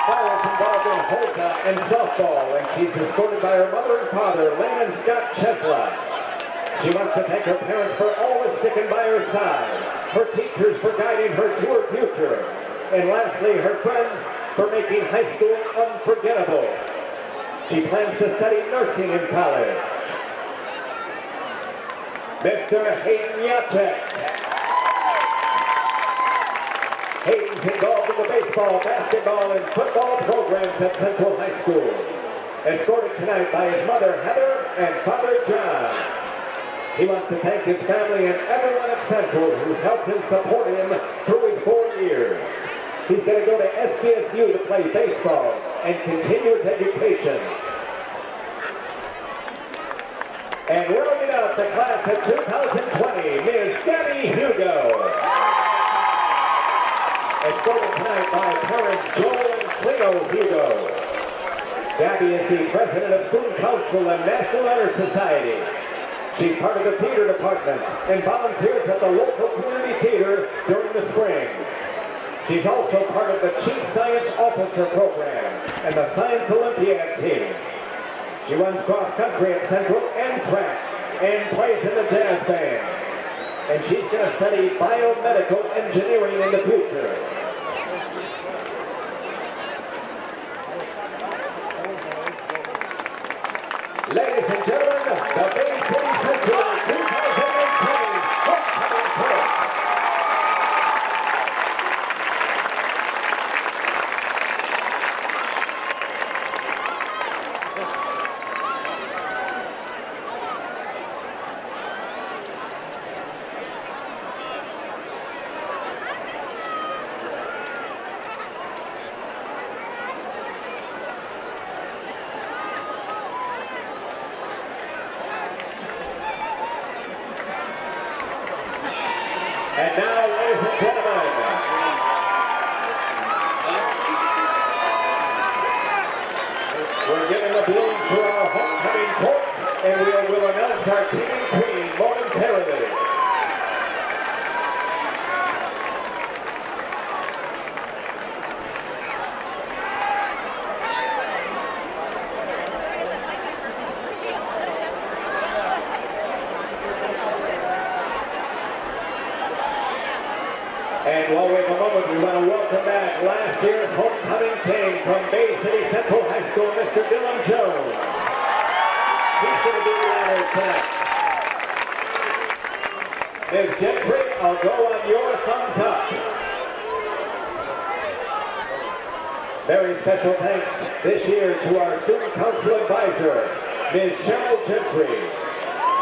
Claire is involved in Holta and softball, and she's escorted by her mother and father, Lynn and Scott Chesla. She wants to thank her parents for always sticking by her side, her teachers for guiding her to her future, and lastly, her friends for making high school unforgettable. She plans to study nursing in college. Mr. Hayden Yachek. Hayden's involved in the baseball, basketball, and football programs at Central High School. Escorted tonight by his mother, Heather, and father, John. He wants to thank his family and everyone at Central who's helped him support him through his 4 years. He's going to go to SBSU to play baseball and continue his education. And rounding out the class of 2020, Ms. Gabby Hugo. Escorted tonight by parents Joel and Cleo Hugo. Gabby is the president of Student Council and National Honor Society. She's part of the theater department and volunteers at the local community theater during the spring. She's also part of the Chief Science Officer program and the Science Olympiad team. She runs cross country at Central and track and plays in the jazz band. And she's going to study biomedical engineering in the future. Ladies and gentlemen, the Bay City Central 2019 homecoming court. And now, ladies and gentlemen, we're giving the balloons to our homecoming court, and we will announce our king and queen momentarily. And while we have a moment, we want to welcome back last year's homecoming king from Bay City Central High School, Mr. Dylan Jones. He's going to do the honors tonight. Ms. Gentry, I'll go on your thumbs up. Very special thanks this year to our Student Council Advisor, Ms. Cheryl Gentry.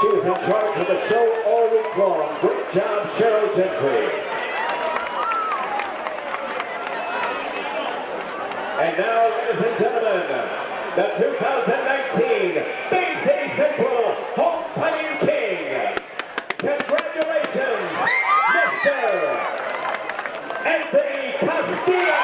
She was in charge of the show all week long. Great job, Cheryl Gentry. And now, ladies and gentlemen, the 2019 Bay City Central Homecoming King. Congratulations, Mr. Anthony Castillo.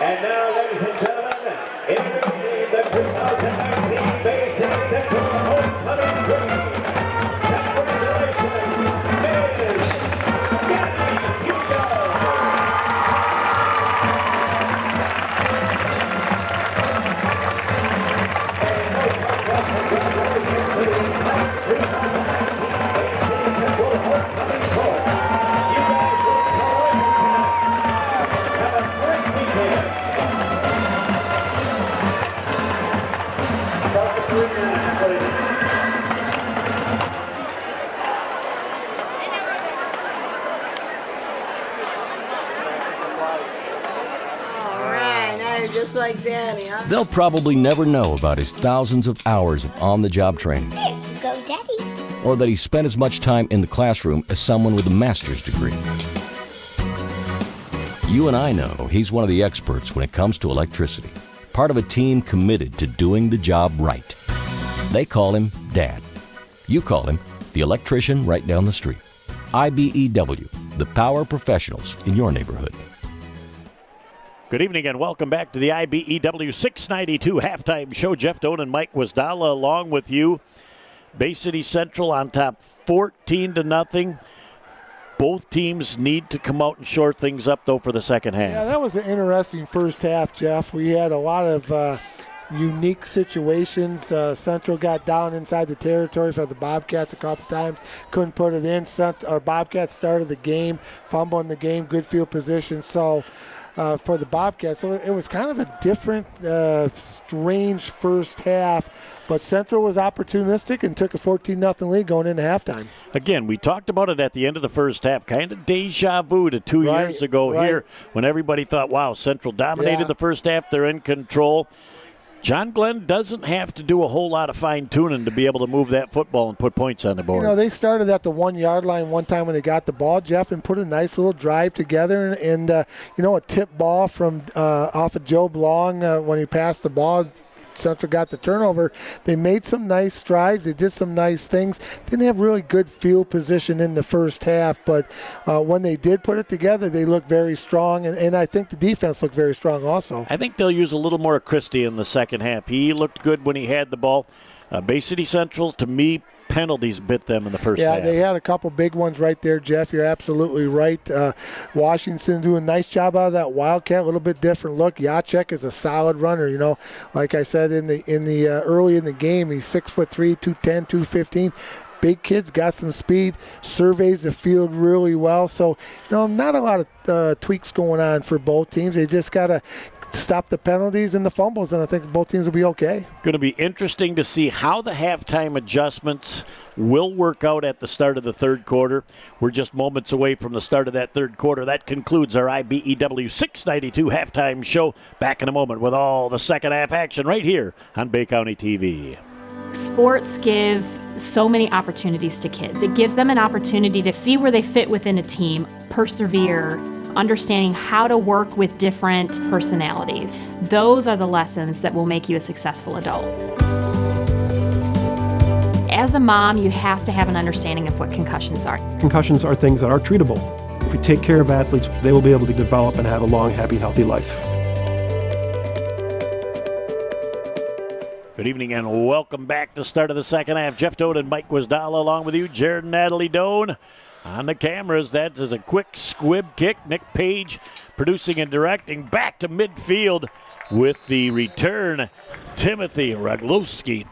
And now, ladies and gentlemen, introducing the 2019 Bay City Central Homecoming Queen. Congratulations, Ms. Gabby Hugo. And congratulations to the entire 2019 Bay City Central Homecoming Court. You guys look terrific tonight. Have a great weekend. Just like Daddy, huh? They'll probably never know about his thousands of hours of on-the-job training. Go, Daddy. Or that he spent as much time in the classroom as someone with a master's degree. You and I know he's one of the experts when it comes to electricity. Part of a team committed to doing the job right. They call him Dad. You call him the electrician right down the street. IBEW, the power professionals in your neighborhood. Good evening and welcome back to the IBEW 692 halftime show. Jeff Doan and Mike Wasdala along with you. Bay City Central on top 14-0. Both teams need to come out and shore things up, though, for the second half. Yeah, that was an interesting first half, Jeff. We had a lot of unique situations. Central got down inside the territory for the Bobcats a couple times. Couldn't put it in. Bobcats started the game, fumbling the game, good field position. So for the Bobcats, so it was kind of a different, strange first half. But Central was opportunistic and took a 14-0 lead going into halftime. Again, we talked about it at the end of the first half. Kind of deja vu to 2 years ago here when everybody thought, wow, Central dominated the first half. They're in control. John Glenn doesn't have to do a whole lot of fine-tuning to be able to move that football and put points on the board. You know, they started at the 1 yard line one time when they got the ball, Jeff, and put a nice little drive together. And a tip ball from off of Joe Blong when he passed the ball. Central got the turnover. They made some nice strides. They did some nice things. Didn't have really good field position in the first half, but when they did put it together, they looked very strong, and I think the defense looked very strong also. I think they'll use a little more of Christie in the second half. He looked good when he had the ball. Bay City Central, to me, penalties bit them in the first half. Yeah, they had a couple big ones right there, Jeff. You're absolutely right. Washington doing a nice job out of that Wildcat, a little bit different look. Jacek is a solid runner. Like I said in the early in the game, he's 6'3", 210, 215. Big kid's got some speed, surveys the field really well. So, not a lot of tweaks going on for both teams. They just got to stop the penalties and the fumbles, and I think both teams will be okay. Going to be interesting to see how the halftime adjustments will work out at the start of the third quarter. We're just moments away from the start of that third quarter. That concludes our IBEW 692 halftime show. Back in a moment with all the second half action right here on Bay County TV. Sports give so many opportunities to kids. It gives them an opportunity to see where they fit within a team, persevere, understanding how to work with different personalities. Those are the lessons that will make you a successful adult. As a mom, you have to have an understanding of what concussions are. Concussions are things that are treatable. If we take care of athletes, they will be able to develop and have a long, happy, healthy life. Good evening and welcome back to the start of the second half. Jeff Doan and Mike Wasdala along with you. Jared and Natalie Doan on the cameras. That is a quick squib kick. Nick Page producing and directing back to midfield with the return. Timothy Reglowski.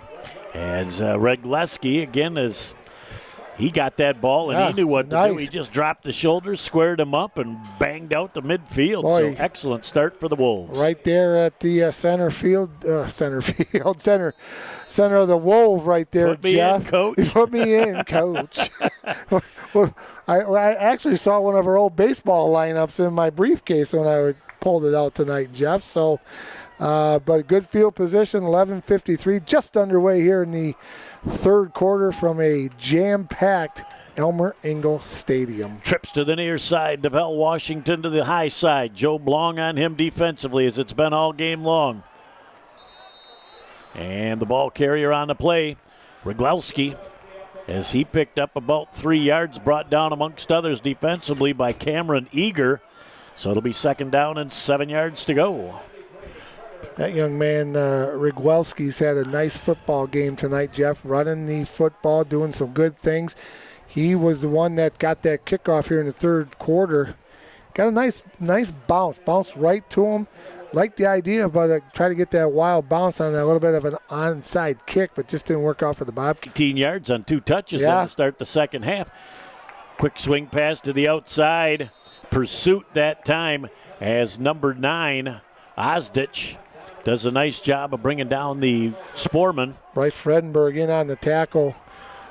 As Regleski again is he got that ball, and he knew what to do. nice. He just dropped the shoulders, squared him up, and banged out to midfield. Boy. So excellent start for the Wolves. Right there at the center of the Wolves right there, Put me Jeff. in, Coach. Put me in, Coach. Well, I actually saw one of our old baseball lineups in my briefcase when I pulled it out tonight, Jeff. So, but good field position, 11:53, just underway here in the third quarter from a jam-packed Elmer Engel Stadium. Trips to the near side. DeVell Washington to the high side. Joe Blong on him defensively, as it's been all game long. And the ball carrier on the play, Roglowski, as he picked up about 3 yards, brought down amongst others defensively by Cameron Eager. So it'll be second down and 7 yards to go. That young man, Roglowski's had a nice football game tonight, Jeff, running the football, doing some good things. He was the one that got that kickoff here in the third quarter. Got a nice bounce. Bounced right to him. Liked the idea, but try to get that wild bounce on a little bit of an onside kick, but just didn't work out for the Bobcats. 18 yards on 2 touches then to start the second half. Quick swing pass to the outside. Pursuit that time as number 9, Osdich, does a nice job of bringing down the Sportman. Bryce Fredenberg in on the tackle.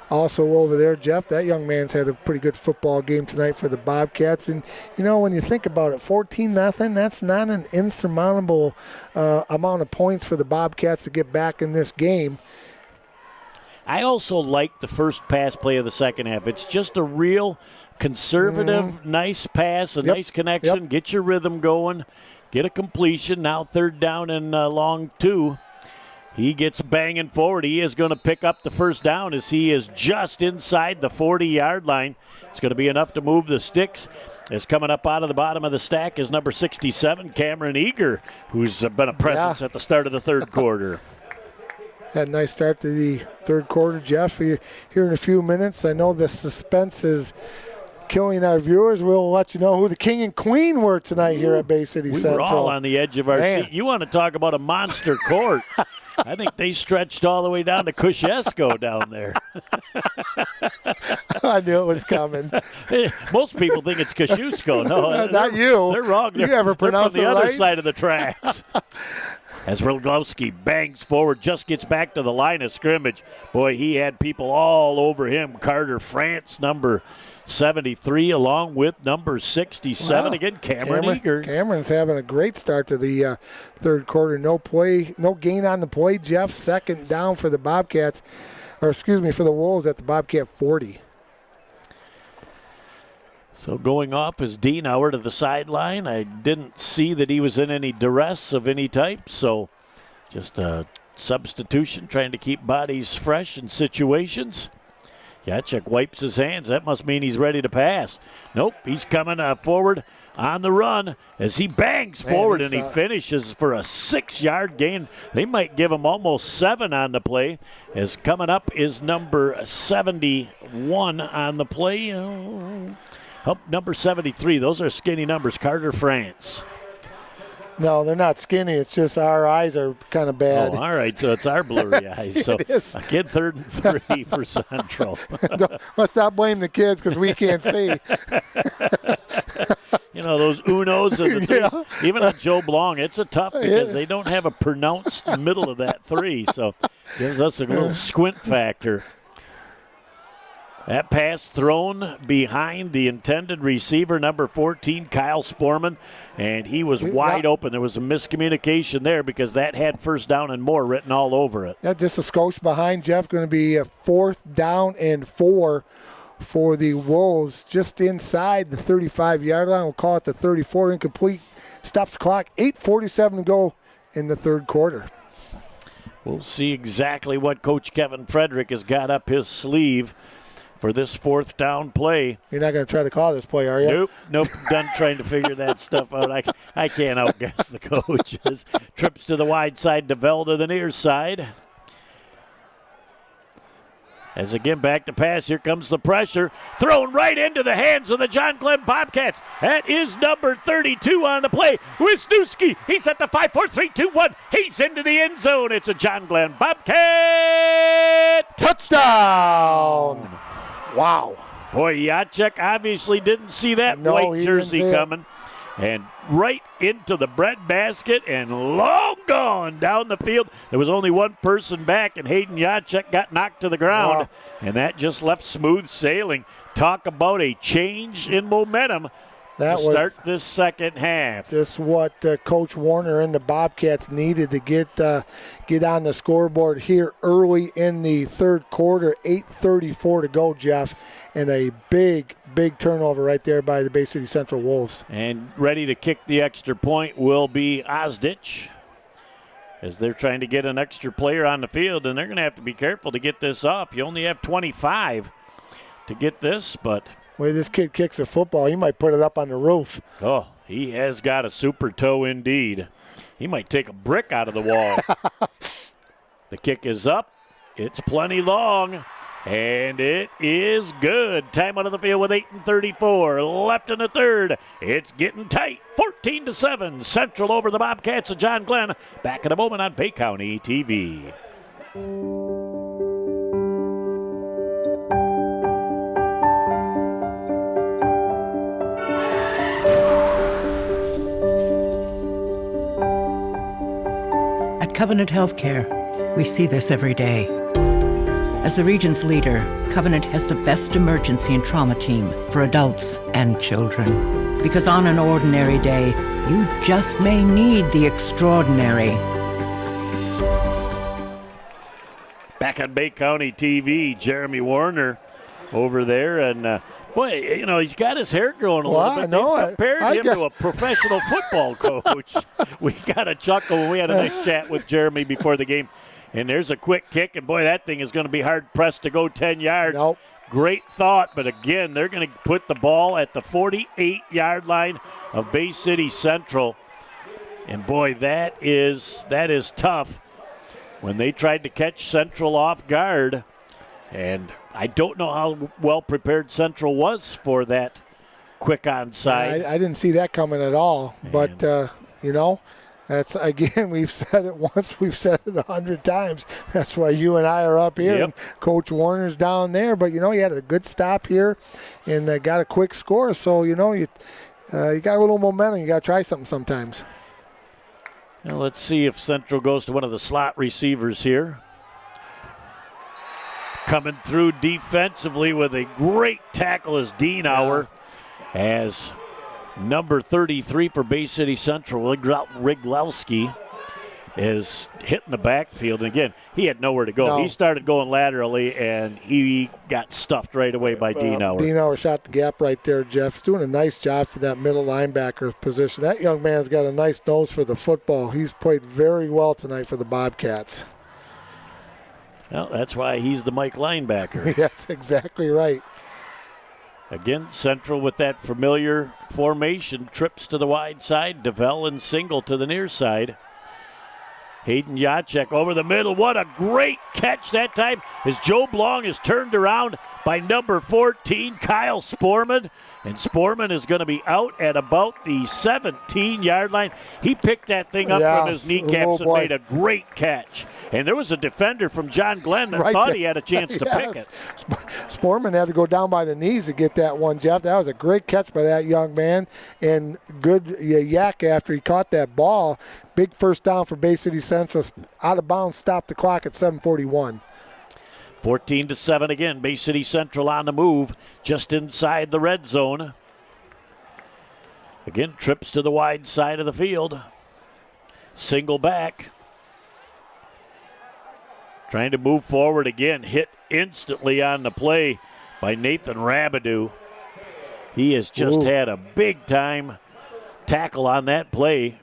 Also over there, Jeff, that young man's had a pretty good football game tonight for the Bobcats. And, you know, when you think about it, 14-0, that's not an insurmountable amount of points for the Bobcats to get back in this game. I also like the first pass play of the second half. It's just a real conservative, nice pass, a nice connection, get your rhythm going, get a completion. Now third down and long 2. He gets banging forward. He is going to pick up the first down as he is just inside the 40-yard line. It's going to be enough to move the sticks. As coming up out of the bottom of the stack is number 67, Cameron Eager, who's been a presence at the start of the third quarter. Had a nice start to the third quarter, Jeff. Here in a few minutes, I know the suspense is killing our viewers. We'll let you know who the king and queen were tonight here at Bay City Central. We were all on the edge of our seat. You want to talk about a monster court. I think they stretched all the way down to Kosciuszko down there. I knew it was coming. Most people think it's Kosciuszko. No, not you. They're wrong. You ever pronounce it right? The other right? side of the tracks. As Roglowski bangs forward, just gets back to the line of scrimmage. Boy, he had people all over him. Carter France, number 73, along with number 67. Again, Cameron Eager. Cameron's having a great start to the third quarter. No gain on the play, Jeff. Second down for the Bobcats, for the Wolves at the Bobcat 40. So going off is Dienauer to the sideline. I didn't see that he was in any duress of any type, so just a substitution, trying to keep bodies fresh in situations. Jacek wipes his hands. That must mean he's ready to pass. Nope, he's coming forward on the run as he bangs forward, and he finishes for a 6-yard gain. They might give him almost 7 on the play. As coming up is number 71 on the play. Number 73. Those are skinny numbers. Carter France. No, they're not skinny. It's just our eyes are kind of bad. Oh, all right. So it's our blurry eyes. So a kid 3rd and 3 for Central. Let's not blame the kids because we can't see. You know, those unos and the threes. Yeah. Even on Joe Blong, it's a tough because they don't have a pronounced middle of that 3. So gives us a little squint factor. That pass thrown behind the intended receiver, number 14, Kyle Sportman, and he was wide open. There was a miscommunication there because that had first down and more written all over it. Yeah, just a skosh behind, Jeff. Going to be a 4th down and 4 for the Wolves, just inside the 35-yard line. We'll call it the 34, incomplete. Stops the clock. 8:47 to go in the third quarter. We'll see exactly what Coach Kevin Frederick has got up his sleeve for this 4th down play. You're not going to try to call this play, are you? Nope. Done trying to figure that stuff out. I can't outguess the coaches. Trips to the wide side, DeVell to the near side. As again back to pass, here comes the pressure. Thrown right into the hands of the John Glenn Bobcats. That is number 32 on the play. Wisniewski, he's at the 5, 4, 3, 2, 1. He's into the end zone. It's a John Glenn Bobcat touchdown. Wow. Boy, Jacek obviously didn't see that No, white he jersey didn't see it. coming. And right into the bread basket and long gone down the field. There was only one person back, and Hayden Jacek got knocked to the ground. Wow. And that just left smooth sailing. Talk about a change in momentum That to start this second half. Just what Coach Warner and the Bobcats needed to get on the scoreboard here early in the third quarter. 8:34 to go, Jeff, and a big turnover right there by the Bay City Central Wolves. And ready to kick the extra point will be Ozdich, as they're trying to get an extra player on the field, and they're going to have to be careful to get this off. You only have 25 to get this, but The way this kid kicks a football, he might put it up on the roof. oh, he has got a super toe indeed. He might take a brick out of the wall. The kick is up. It's plenty long, and it is good. Time out of the field with 8:34 left in the third. It's getting tight. 14-7. Central over the Bobcats of John Glenn. Back in a moment on Bay County TV. At Covenant Healthcare, we see this every day. As the region's leader, Covenant has the best emergency and trauma team for adults and children. Because on an ordinary day, you just may need the extraordinary. Back on Bay County TV, Jeremy Warner over there, and boy, you know, he's got his hair growing a little bit. I know. They've compared him to a professional football coach. We got a chuckle when we had a nice chat with Jeremy before the game. And there's a quick kick, and boy, that thing is going to be hard-pressed to go 10 yards. Nope. Great thought, but again, they're going to put the ball at the 48-yard line of Bay City Central. And boy, that is tough when they tried to catch Central off guard. And I don't know how well prepared Central was for that quick onside. I didn't see that coming at all. But, you know, that's, again, we've said it once, we've said it 100 times. That's why you and I are up here. Yep. And Coach Warner's down there. But, you know, you had a good stop here and got a quick score. So, you know, you got a little momentum. You got to try something sometimes. Now let's see if Central goes to one of the slot receivers here. Coming through defensively with a great tackle is Dienauer, as number 33 for Bay City Central, Riglowski, is hitting the backfield. And again, he had nowhere to go. No. He started going laterally, and he got stuffed right away by Dienauer. Dienauer shot the gap right there, Jeff. He's doing a nice job for that middle linebacker position. That young man's got a nice nose for the football. He's played very well tonight for the Bobcats. Well, that's why he's the Mike linebacker. That's exactly right. Again, Central with that familiar formation, trips to the wide side, DeVell and single to the near side. Hayden Jacek over the middle. What a great catch that time as Joe Blong is turned around by number 14, Kyle Sporman. And Sporman is going to be out at about the 17-yard line. He picked that thing up from his kneecaps and made a great catch. And there was a defender from John Glenn that thought he had a chance to pick it. Sporman had to go down by the knees to get that one, Jeff. That was a great catch by that young man. And good yak after he caught that ball. Big first down for Bay City Central. Out of bounds, stopped the clock at 7:41. 14-7 again. Bay City Central on the move, just inside the red zone. Again, trips to the wide side of the field. Single back. Trying to move forward again. Hit instantly on the play by Nathan Rabideau. He has just had a big-time tackle on that play.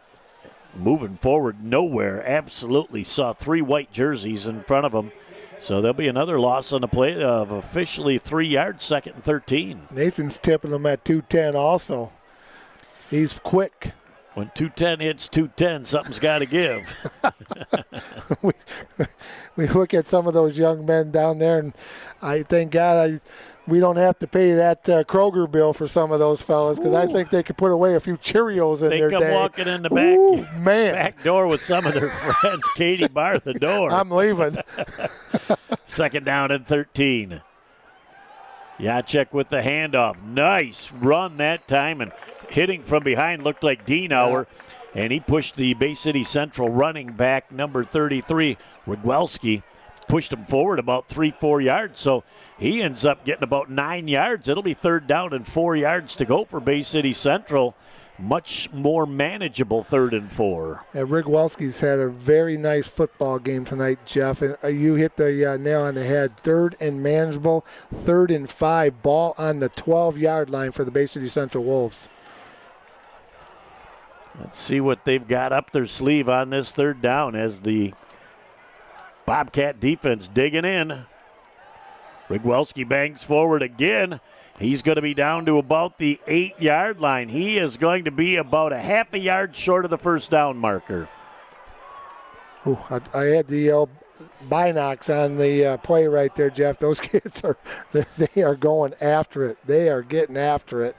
Moving forward nowhere. Absolutely saw 3 white jerseys in front of him. So there'll be another loss on the play of officially 3 yards, 2nd and 13. Nathan's tipping him at 210 also. He's quick. When 210 hits 210, something's got to give. we look at some of those young men down there, and I thank God we don't have to pay that Kroger bill for some of those fellas, because I think they could put away a few Cheerios in their day. Think I'm walking in the back door with some of their friends. Katie, bar the door. I'm leaving. 2nd down and 13. Jacek with the handoff. Nice run that time, and hitting from behind looked like Dienauer. And he pushed the Bay City Central running back, number 33, Rogwelski, pushed him forward about 3-4 yards. So he ends up getting about 9 yards. It'll be 3rd down and 4 yards to go for Bay City Central. Much more manageable 3rd and 4. Yeah, Rogwelski's had a very nice football game tonight, Jeff. And you hit the nail on the head. 3rd and manageable, 3rd and 5, ball on the 12-yard line for the Bay City Central Wolves. Let's see what they've got up their sleeve on this 3rd down as the Bobcat defense digging in. Rogwelski bangs forward again. He's going to be down to about the 8-yard line. He is going to be about a half a yard short of the 1st down marker. Ooh, I had the binocs on the play right there, Jeff. Those kids they are going after it. They are getting after it.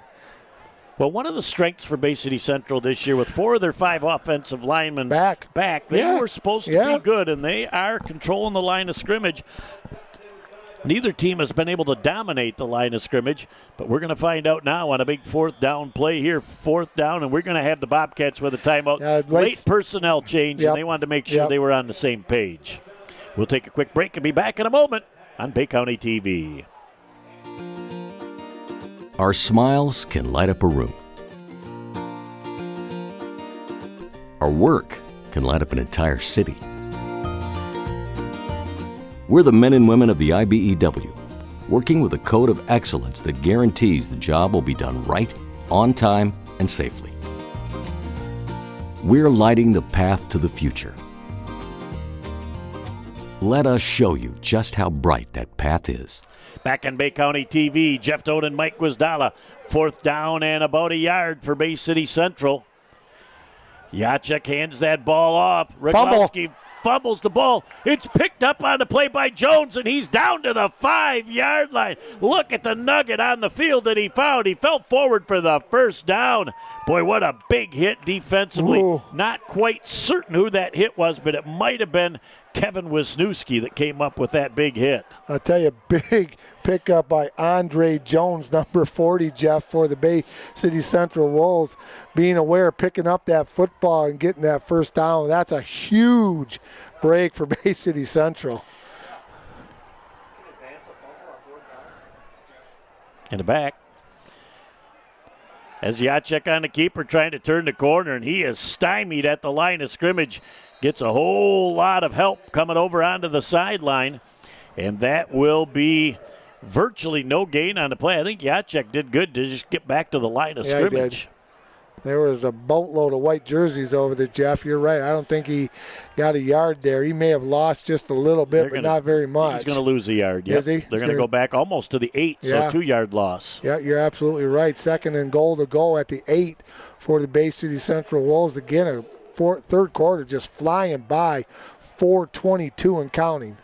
Well, one of the strengths for Bay City Central this year, with 4 of their 5 offensive linemen back, they were supposed to be good, and they are controlling the line of scrimmage. Neither team has been able to dominate the line of scrimmage, but we're going to find out now on a big 4th down play here. 4th down, and we're going to have the Bobcats with a timeout. Late personnel change, and they wanted to make sure they were on the same page. We'll take a quick break and be back in a moment on Bay County TV. Our smiles can light up a room. Our work can light up an entire city. We're the men and women of the IBEW, working with a code of excellence that guarantees the job will be done right, on time, and safely. We're lighting the path to the future. Let us show you just how bright that path is. Back on Bay County TV, Jeff Toad and Mike Wisdala. 4th down and about a yard for Bay City Central. Jacek hands that ball off. Rogwelski fumbles the ball. It's picked up on the play by Jones, and he's down to the 5-yard line. Look at the nugget on the field that he found. He fell forward for the 1st down. Boy, what a big hit defensively. Ooh. Not quite certain who that hit was, but it might have been Kevin Wisniewski that came up with that big hit. I'll tell you, big pickup by Andre Jones, number 40, Jeff, for the Bay City Central Wolves. Being aware, picking up that football and getting that 1st down, that's a huge break for Bay City Central. In the back. As Jacek on the keeper trying to turn the corner, and he is stymied at the line of scrimmage. Gets a whole lot of help coming over onto the sideline, and that will be virtually no gain on the play. I think Jacek did good to just get back to the line of scrimmage. There was a boatload of white jerseys over there, Jeff. You're right. I don't think he got a yard there. He may have lost just a little bit, but not very much. He's going to lose a yard. Yep. Is he? They're going to go back almost to the 8, so 2-yard loss. Yeah, you're absolutely right. 2nd and goal to go at the 8 for the Bay City Central Wolves. Again, a 3rd quarter just flying by, 4:22 and counting.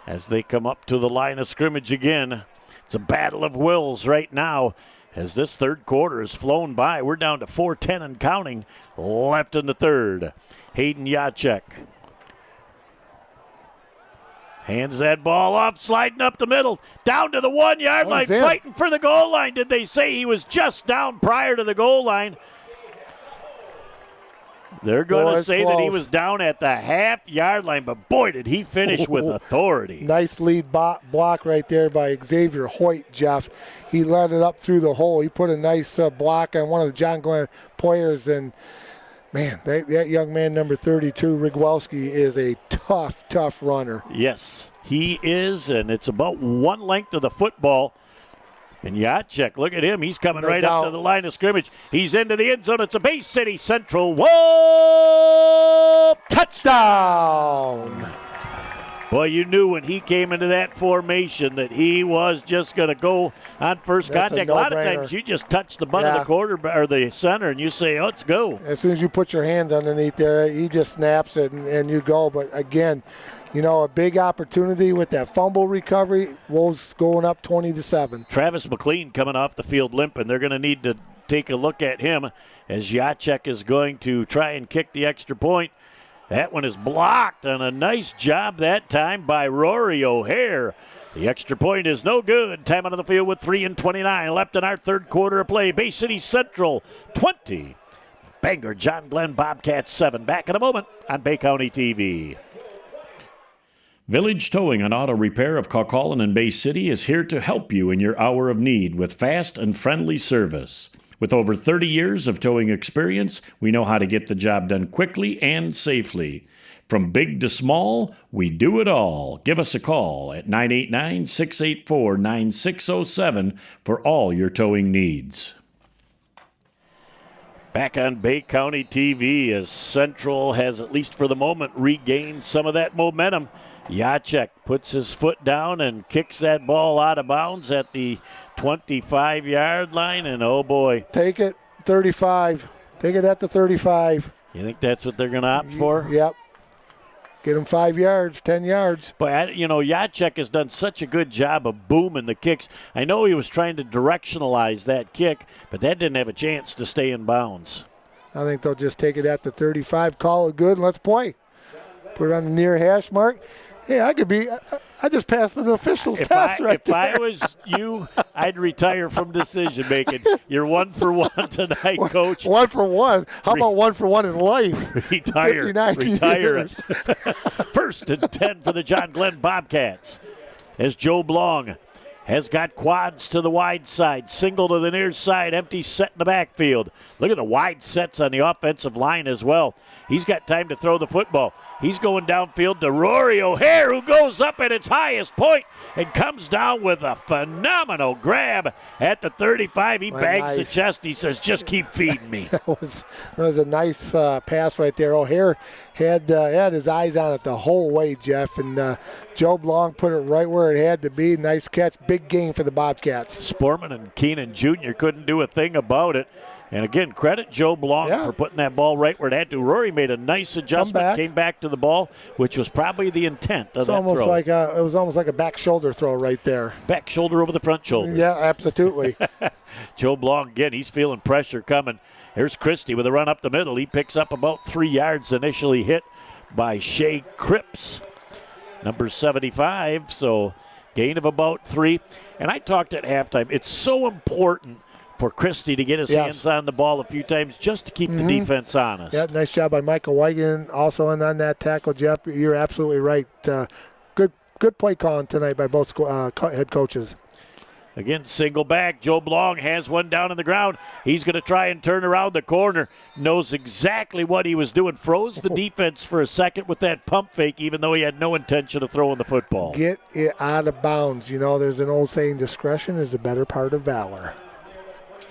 As they come up to the line of scrimmage again, it's a battle of wills right now. As this 3rd quarter has flown by, we're down to 4:10 and counting left in the 3rd. Hayden Jacek hands that ball off, sliding up the middle, down to the 1-yard line, fighting for the goal line. Did they say he was just down prior to the goal line? They're going to say that he was down at the half-yard line, but boy, did he finish with authority. Nice lead block right there by Xavier Hoyt, Jeff. He let it up through the hole. He put a nice block on one of the John Glenn players, and, man, that young man, number 32, Rogwelski, is a tough runner. Yes, he is, and it's about one length of the football. And Jacek, look at him. He's coming right up to the line of scrimmage. He's into the end zone. It's a Bay City Central Wolf touchdown. Boy, you knew when he came into that formation that he was just going to go on first contact. A lot of times you just touch the butt of the quarter or the center and you say, oh, let's go. As soon as you put your hands underneath there, he just snaps it and you go. But, again, you know, a big opportunity with that fumble recovery. Wolves going up 20-7. Travis McLean coming off the field limping. They're going to need to take a look at him as Jacek is going to try and kick the extra point. That one is blocked, and a nice job that time by Rory O'Hare. The extra point is no good. Time out of the field with 3:29 left in our third quarter of play. Bay City Central 20. Bangor John Glenn Bobcats 7. Back in a moment on Bay County TV. Village Towing and Auto Repair of Kaukaulin and Bay City is here to help you in your hour of need with fast and friendly service. With over 30 years of towing experience, we know how to get the job done quickly and safely. From big to small, we do it all. Give us a call at 989-684-9607 for all your towing needs. Back on Bay County TV as Central has, at least for the moment, regained some of that momentum. Jacek puts his foot down and kicks that ball out of bounds at the 25-yard line, and oh boy. Take it, 35. Take it at the 35. You think that's what they're going to opt for? Yep. Get him 5 yards, 10 yards. But, you know, Jacek has done such a good job of booming the kicks. I know he was trying to directionalize that kick, but that didn't have a chance to stay in bounds. I think they'll just take it at the 35, call it good, and let's play. Put it on the near hash mark. Hey, I just passed an official's test right there. If I was you, I'd retire from decision making. You're 1 for 1 tonight, Coach. 1 for 1. How about 1 for 1 in life? Retire years. it. First and 10 for the John Glenn Bobcats. As Joe Blong has got quads to the wide side, single to the near side, empty set in the backfield. Look at the wide sets on the offensive line as well. He's got time to throw the football. He's going downfield to Rory O'Hare, who goes up at its highest point and comes down with a phenomenal grab at the 35. He bags the chest. He says, just keep feeding me. That was a nice pass right there. O'Hare had his eyes on it the whole way, Jeff, and Joe Blong put it right where it had to be. Nice catch. Big gain for the Bobcats. Sportman and Keenan Jr. couldn't do a thing about it. And again, credit Joe Blong for putting that ball right where it had to. Rory made a nice adjustment, came back to the ball, which was probably the intent of that throw. It was almost like a back shoulder throw right there. Back shoulder over the front shoulder. Yeah, absolutely. Joe Blong, again, he's feeling pressure coming. Here's Christie with a run up the middle. He picks up about 3 yards, initially hit by Shea Cripps, number 75. So gain of about 3. And I talked at halftime. It's so important for Christie to get his hands on the ball a few times just to keep the defense honest. Yeah, nice job by Michael Wigan also on that tackle, Jeff. You're absolutely right. Good play calling tonight by both head coaches. Again, single back. Joe Blong has one down on the ground. He's going to try and turn around the corner. Knows exactly what he was doing. Froze the defense for a second with that pump fake, even though he had no intention of throwing the football. Get it out of bounds. You know, there's an old saying, discretion is the better part of valor.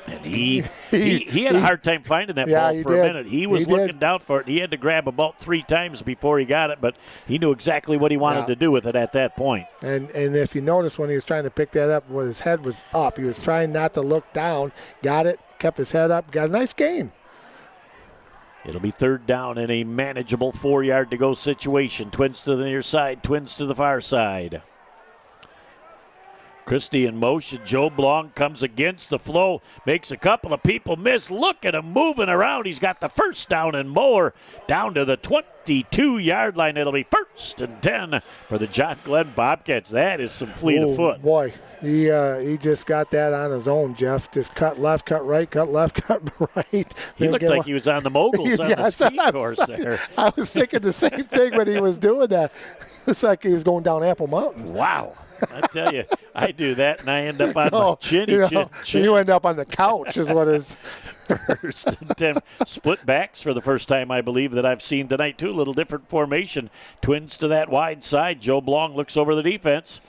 And he had a hard time finding that ball for a minute. He was looking down for it. He had to grab about 3 times before he got it, but he knew exactly what he wanted to do with it at that point. And if you notice when he was trying to pick that up, his head was up. He was trying not to look down. Got it, kept his head up, got a nice gain. It'll be third down in a manageable 4-yard-to-go situation. Twins to the near side, twins to the far side. Christie in motion. Joe Blong comes against the flow, makes a couple of people miss. Look at him moving around. He's got the first down and more down to the 22-yard line. It'll be first and 10 for the John Glenn Bobcats. That is some fleet of foot. Boy, he just got that on his own, Jeff. Just cut left, cut right, cut left, cut right. He looked like he was on the moguls on the speed course there. I was thinking the same thing when he was doing that. It's like he was going down Apple Mountain. Wow. I tell you, I do that, and I end up on my chin. You end up on the couch is what it's. First and 10. Split backs for the first time, I believe, that I've seen tonight, too. A little different formation. Twins to that wide side. Joe Blong looks over the defense.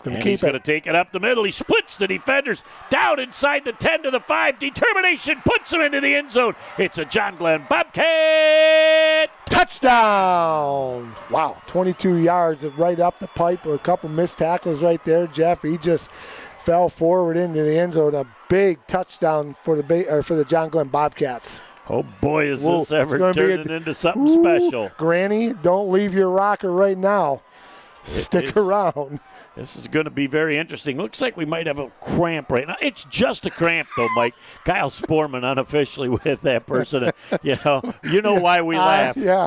He's going to take it up the middle. He splits the defenders down inside the 10 to the 5. Determination puts him into the end zone. It's a John Glenn Bobcat touchdown. Wow, 22 yards right up the pipe. A couple missed tackles right there, Jeff. He just fell forward into the end zone. A big touchdown for the John Glenn Bobcats. Oh, boy, is this ever turning into something special. Granny, don't leave your rocker right now. Stick around. This is going to be very interesting. Looks like we might have a cramp right now. It's just a cramp, though, Mike. Kyle Sporman unofficially with that person. You know why we laugh. Yeah,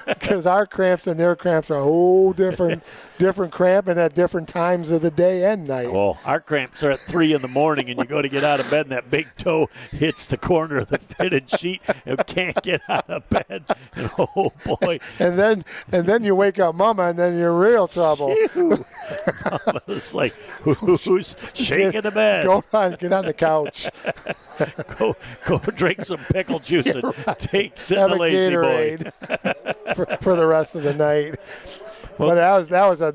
because our cramps and their cramps are a whole different cramp and at different times of the day and night. Well, our cramps are at 3 in the morning, and you go to get out of bed, and that big toe hits the corner of the fitted sheet and can't get out of bed. And, oh, boy. And then you wake up Mama, and then you're in real trouble. It's like, who's shaking the bed? Go on, get on the couch. go drink some pickle juice and sit in the lazy boy. for the rest of the night. Well, that was a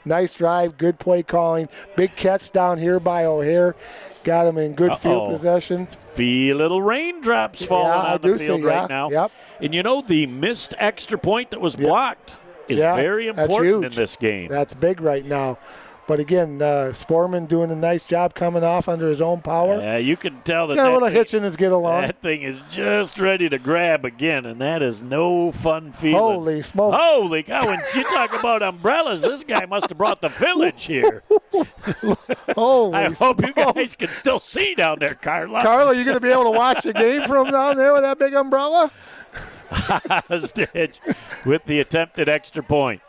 nice drive, good play calling, big catch down here by O'Hare. Got him in good field possession. Feel little raindrops falling on the field right now. Yep. And the missed extra point that was blocked is very important in this game. That's big right now. But again, Sporman doing a nice job coming off under his own power. Yeah, you can tell He's got a little hitch in his get along. That thing is just ready to grab again, and that is no fun feeling. Holy smoke. Holy cow, when you talk about umbrellas, this guy must have brought the village here. I hope you guys can still see down there, Carla. Carla, you going to be able to watch the game from down there with that big umbrella? Hostage with the attempted extra point.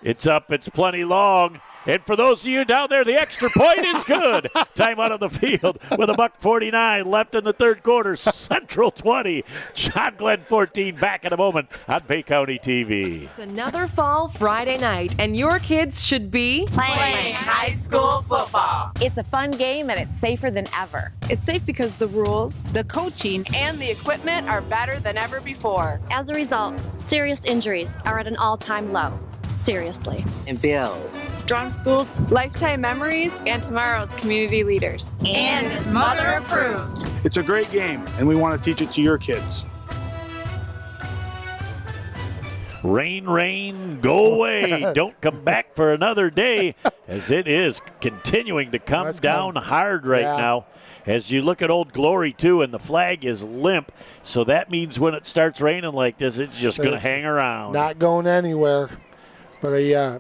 It's up, it's plenty long. And for those of you down there, the extra point is good. Time out of the field with $1:49 left in the third quarter. Central 20, John Glenn 14. Back in a moment on Bay County TV. It's another fall Friday night, and your kids should be playing high school football. It's a fun game, and it's safer than ever. It's safe because the rules, the coaching, and the equipment are better than ever before. As a result, serious injuries are at an all-time low. Seriously. And builds strong schools, lifetime memories, and tomorrow's community leaders. And it's mother approved. It's a great game, and we want to teach it to your kids. Rain, go away. Don't come back for another day, as it is continuing to come down hard right now. As you look at Old Glory, too, and the flag is limp. So that means when it starts raining like this, it's just going to hang around. Not going anywhere. But a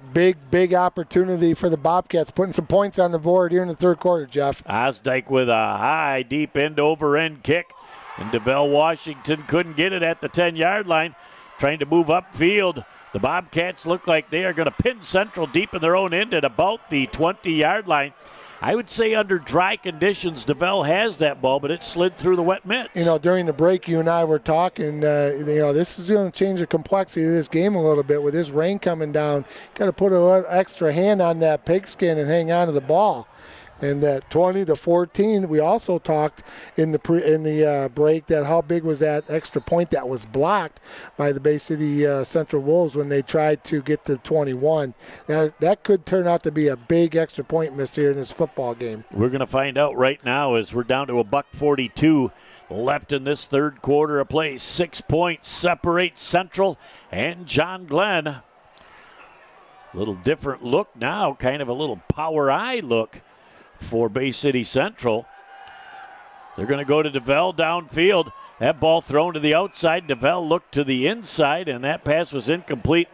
big opportunity for the Bobcats, putting some points on the board here in the third quarter, Jeff. Osdike with a high, deep end-over-end kick. And DeVell Washington couldn't get it at the 10-yard line. Trying to move upfield. The Bobcats look like they are going to pin Central deep in their own end at about the 20-yard line. I would say under dry conditions, DeVell has that ball, but it slid through the wet mitts. During the break, you and I were talking, this is going to change the complexity of this game a little bit with this rain coming down. Got to put a little extra hand on that pigskin and hang on to the ball. And that 20-14, we also talked in the break that how big was that extra point that was blocked by the Bay City Central Wolves when they tried to get to 21. That could turn out to be a big extra point missed here in this football game. We're going to find out right now as we're down to $1:42 left in this third quarter of play. 6 points separate Central and John Glenn. A little different look now, kind of a little power eye look for Bay City Central. They're going to go to DeVell downfield. That ball thrown to the outside. DeVell looked to the inside, and that pass was incomplete.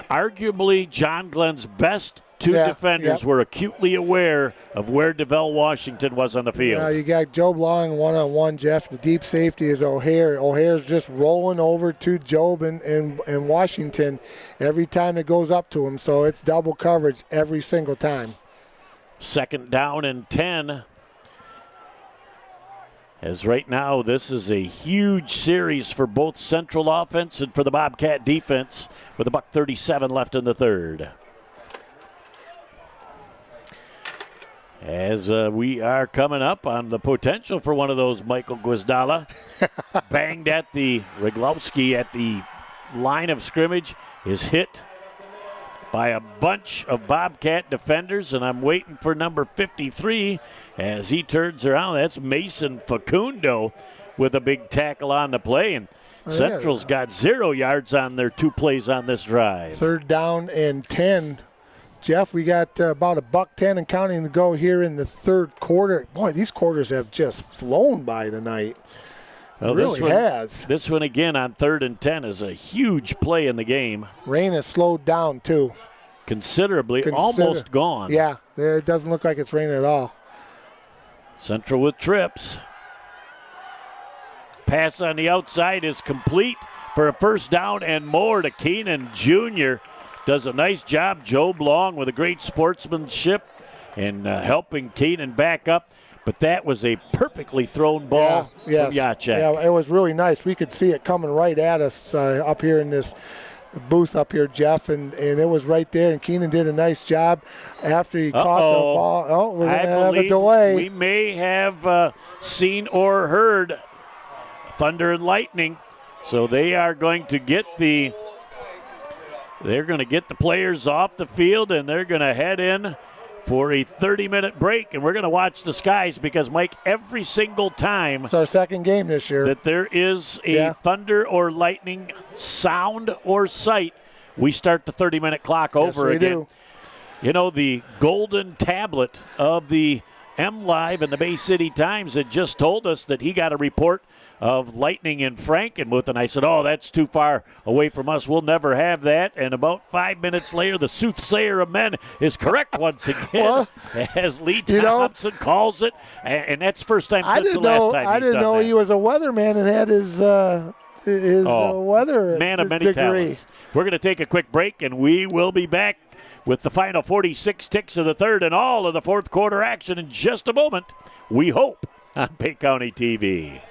Arguably, John Glenn's best two defenders were acutely aware of where DeVell Washington was on the field. You got Job Long one-on-one, Jeff. The deep safety is O'Hare. O'Hare's just rolling over to Job and Washington every time it goes up to him, so it's double coverage every single time. Second down and 10. As right now, this is a huge series for both Central offense and for the Bobcat defense with $1:37 left in the third. As we are coming up on the potential for one of those Michael Guizdala. Banged at the Riglowski at the line of scrimmage, is hit by a bunch of Bobcat defenders, and I'm waiting for number 53 as he turns around. That's Mason Facundo with a big tackle on the play, and Central's got 0 yards on their 2 plays on this drive. Third down and 10. Jeff, we got about $1:10 and counting to go here in the third quarter. Boy, these quarters have just flown by tonight. Well, it really has. This one again on 3rd and 10 is a huge play in the game. Rain has slowed down, too. considerably, almost gone. Yeah, it doesn't look like it's raining at all. Central with trips. Pass on the outside is complete for a first down and more to Keenan Jr. Does a nice job. Joe Long with a great sportsmanship and helping Keenan back up. But that was a perfectly thrown ball from Yachek. Yeah, it was really nice. We could see it coming right at us up here in this booth up here, Jeff, and it was right there. And Keenan did a nice job after he caught the ball. Oh, we're going to have a delay. We may have seen or heard thunder and lightning. So they are going to get the players off the field, and they're going to head in for a 30-minute break, and we're going to watch the skies because, Mike, every single time it's our second game this year that there is a thunder or lightning sound or sight, we start the 30-minute clock over again. Do. You know, the golden tablet of the M-Live and the Bay City Times had just told us that he got a report of lightning in Frankenmuth, and I said, that's too far away from us. We'll never have that. And about 5 minutes later, the soothsayer of men is correct once again, as Lee Thompson calls it, and that's first time since the last time I didn't know he was a weatherman and had his weather man of many degree. talents. We're going to take a quick break, and we will be back with the final 46 ticks of the third and all of the fourth quarter action in just a moment, we hope, on Bay County TV.